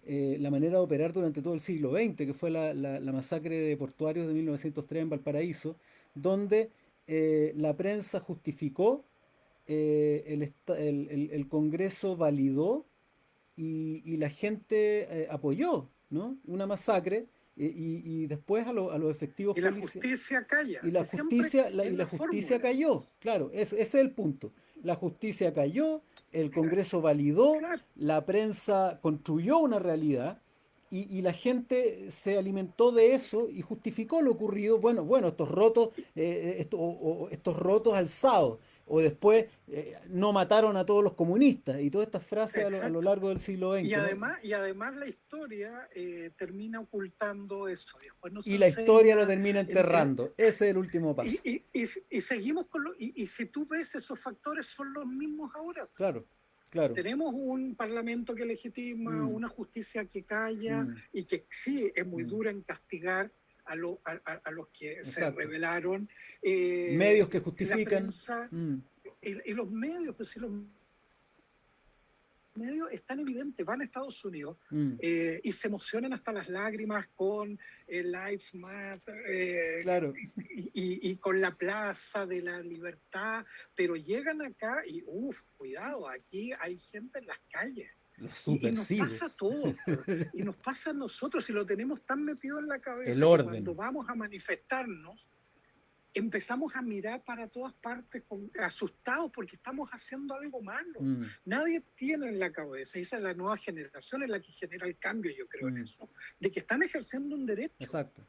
la manera de operar durante todo el siglo XX, que fue la masacre de portuarios de 1903 en Valparaíso, donde la prensa justificó, el Congreso validó y la gente apoyó, ¿no? Una masacre y después a los efectivos y la justicia calla. Y la justicia cayó, claro, ese es el punto. La justicia cayó, el Congreso validó, la prensa construyó una realidad y la gente se alimentó de eso y justificó lo ocurrido. Bueno, estos rotos, o estos rotos alzados. O después no mataron a todos los comunistas. Y todas estas frases a lo exacto. largo del siglo XX, ¿no? Y además la historia termina ocultando eso. Y después nos Y la historia lo enseña termina en, en- enterrando. Ese es el último y, paso. y seguimos con y si tú ves esos factores son los mismos ahora. Claro, claro. Tenemos un parlamento que legitima, Mm, una justicia que calla mm, y que sí es muy mm, dura en castigar a los que se exacto. rebelaron. Medios que La justifican. prensa Mm, y los medios, pues sí, los medios es tan evidente, van a Estados Unidos mm, y se emocionan hasta las lágrimas con Lives Matter claro. y con la Plaza de la Libertad, pero llegan acá y, uff, cuidado, aquí hay gente en las calles. Los Y nos pasa a subversivos. todos, y nos pasa a nosotros, y lo tenemos tan metido en la El cabeza que cuando orden. vamos a manifestarnos, empezamos a mirar para todas partes asustados porque estamos haciendo algo malo. Mm, Nadie tiene en la cabeza, y esa es la nueva generación en la que genera el cambio, yo creo en mm, eso, de que están ejerciendo un derecho, exacto.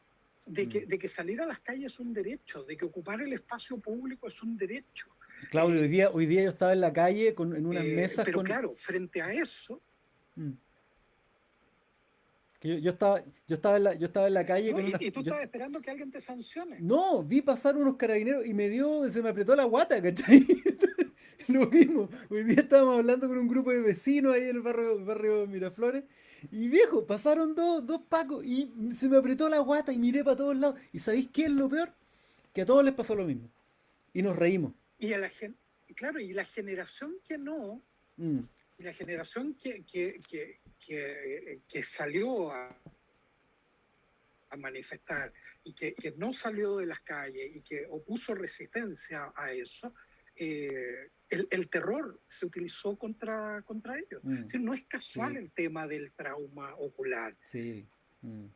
Mm. de que salir a las calles es un derecho, de que ocupar el espacio público es un derecho. Claudio, Eh, hoy día yo estaba en la calle en unas mesas pero con. claro, frente a eso, Mm, que yo estaba en la calle ¿no? con unas. Y tú estás esperando que alguien te sancione. No, vi pasar unos carabineros y se me apretó la guata, ¿cachai? Lo mismo. Hoy día estábamos hablando con un grupo de vecinos ahí en el barrio Miraflores. Y viejo, pasaron dos pacos y se me apretó la guata y miré para todos lados. ¿Y sabéis qué es lo peor? Que a todos les pasó lo mismo. Y nos reímos. Y a la gente, claro, y la generación que no, Mm, y la generación que salió a manifestar y que no salió de las calles y que opuso resistencia a eso, el terror se utilizó contra ellos. Es mm, decir, no es casual sí, el tema del trauma ocular. sí, mm,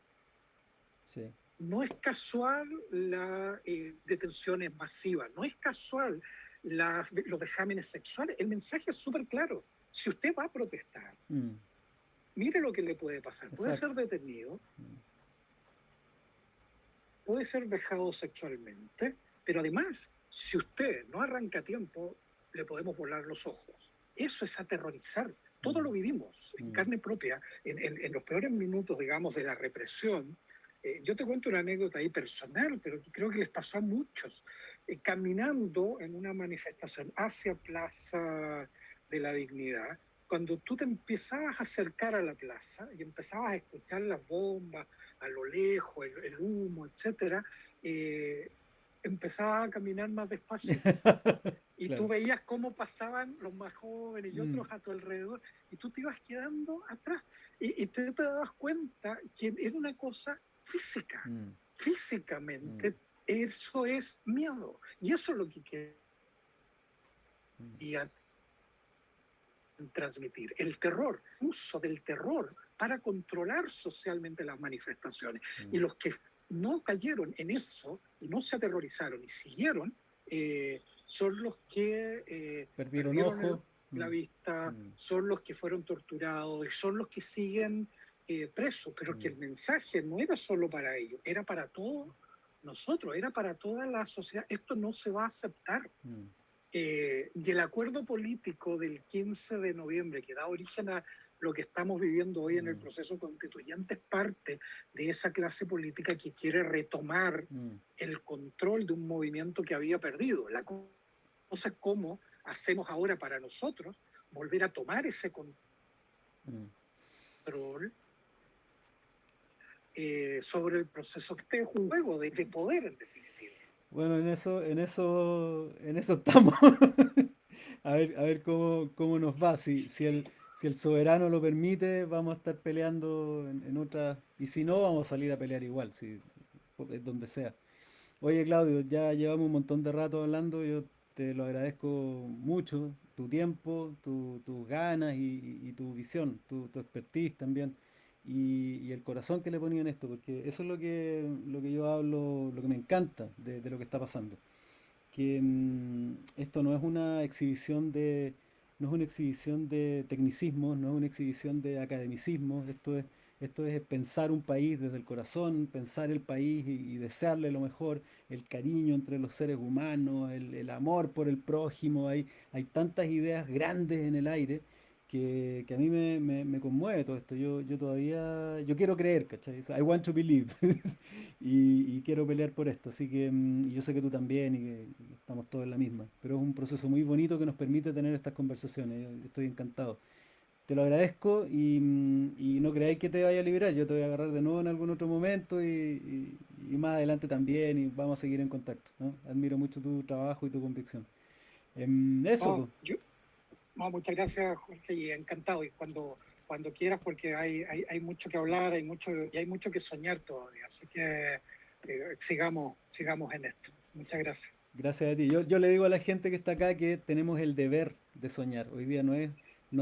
sí. No es casual las detenciones masivas, no es casual los vejámenes sexuales. El mensaje es súper claro. Si usted va a protestar, Mm, mire lo que le puede pasar. Puede ser exacto. detenido, Mm, puede ser vejado sexualmente, pero además, si usted no arranca a tiempo, le podemos volar los ojos. Eso es aterrorizar. Todo mm, lo vivimos en mm, carne propia, en los peores minutos, digamos, de la represión. Yo te cuento una anécdota ahí personal, pero creo que les pasó a muchos. Caminando en una manifestación hacia Plaza de la Dignidad, cuando tú te empezabas a acercar a la plaza y empezabas a escuchar las bombas a lo lejos, el humo, etcétera, eh, empezaba a caminar más despacio. Y tú claro. veías cómo pasaban los más jóvenes y Mm, otros a tu alrededor, y tú te ibas quedando atrás. Y te dabas cuenta que era una cosa física. mm, mm, Físicamente, eso es miedo. Y eso es lo que mm, quería transmitir. El terror, uso del terror para controlar socialmente las manifestaciones. Y mm. los que no cayeron en eso y no se aterrorizaron y siguieron, son los que Perdieron perdieron ojo. la Mm, vista, mm, son los que fueron torturados y son los que siguen presos. Pero que mm, el mensaje no era solo para ellos, era para todos nosotros, era para toda la sociedad. Esto no se va a aceptar. mm, Y el acuerdo político del 15 de noviembre, que da origen a lo que estamos viviendo hoy en el mm, proceso constituyente, es parte de esa clase política que quiere retomar mm, el control de un movimiento que había perdido. La cosa es cómo hacemos ahora para nosotros volver a tomar ese mm. control sobre el proceso, que este es un juego de poder en definitiva. Bueno, en eso estamos. A ver cómo nos va. Si el soberano lo permite, vamos a estar peleando en otras. Y si no, vamos a salir a pelear igual, si, donde sea. Oye, Claudio, ya llevamos un montón de rato hablando. Yo te lo agradezco mucho, tu tiempo, tus ganas y tu visión, tu expertise también. Y el corazón que le ponía en esto, porque eso es lo que yo hablo, lo que me encanta de lo que está pasando. Que esto no es una exhibición no es una exhibición de tecnicismo, no es una exhibición de academicismo, esto Esto es pensar un país desde el corazón, pensar el país y desearle lo mejor, el cariño entre los seres humanos, el amor por el prójimo. Hay tantas ideas grandes en el aire que a mí me conmueve todo esto. Yo todavía, yo quiero creer, ¿cachai? I want to believe. Y quiero pelear por esto. Así que y yo sé que tú también y que estamos todos en la misma. Pero es un proceso muy bonito que nos permite tener estas conversaciones. Yo estoy encantado. Te lo agradezco y no creáis que te vaya a liberar. Yo te voy a agarrar de nuevo en algún otro momento y más adelante también y vamos a seguir en contacto, ¿no? Admiro mucho tu trabajo y tu convicción. Eso, No, pues. no, muchas gracias, Jorge, y encantado. Y cuando quieras, porque hay mucho que hablar, hay mucho que soñar todavía. Así que sigamos en esto. Muchas gracias. Gracias a ti. Yo le digo a la gente que está acá que tenemos el deber de soñar. Hoy día no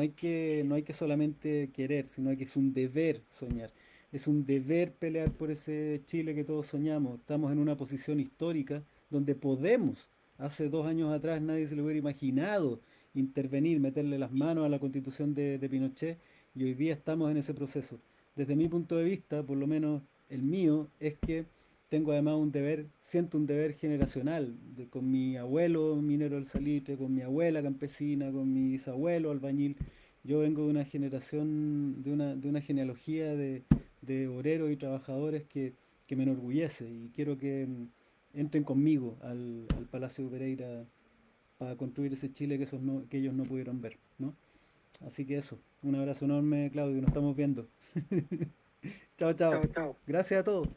hay que solamente querer, sino que es un deber soñar. Es un deber pelear por ese Chile que todos soñamos. Estamos en una posición histórica donde podemos. Hace 2 años atrás nadie se le hubiera imaginado intervenir, meterle las manos a la constitución de Pinochet y hoy día estamos en ese proceso. Desde mi punto de vista, por lo menos el mío, es que tengo además un deber, siento un deber generacional con mi abuelo minero del salitre, con mi abuela campesina, con mi bisabuelo albañil. Yo vengo de una generación, de una genealogía de obreros y trabajadores que me enorgullece y quiero que entren conmigo al Palacio de Pereira para construir ese Chile que, que ellos no pudieron ver, ¿no? Así que eso, un abrazo enorme, Claudio, nos estamos viendo. Chao, chao. Chao, chao. Gracias a todos.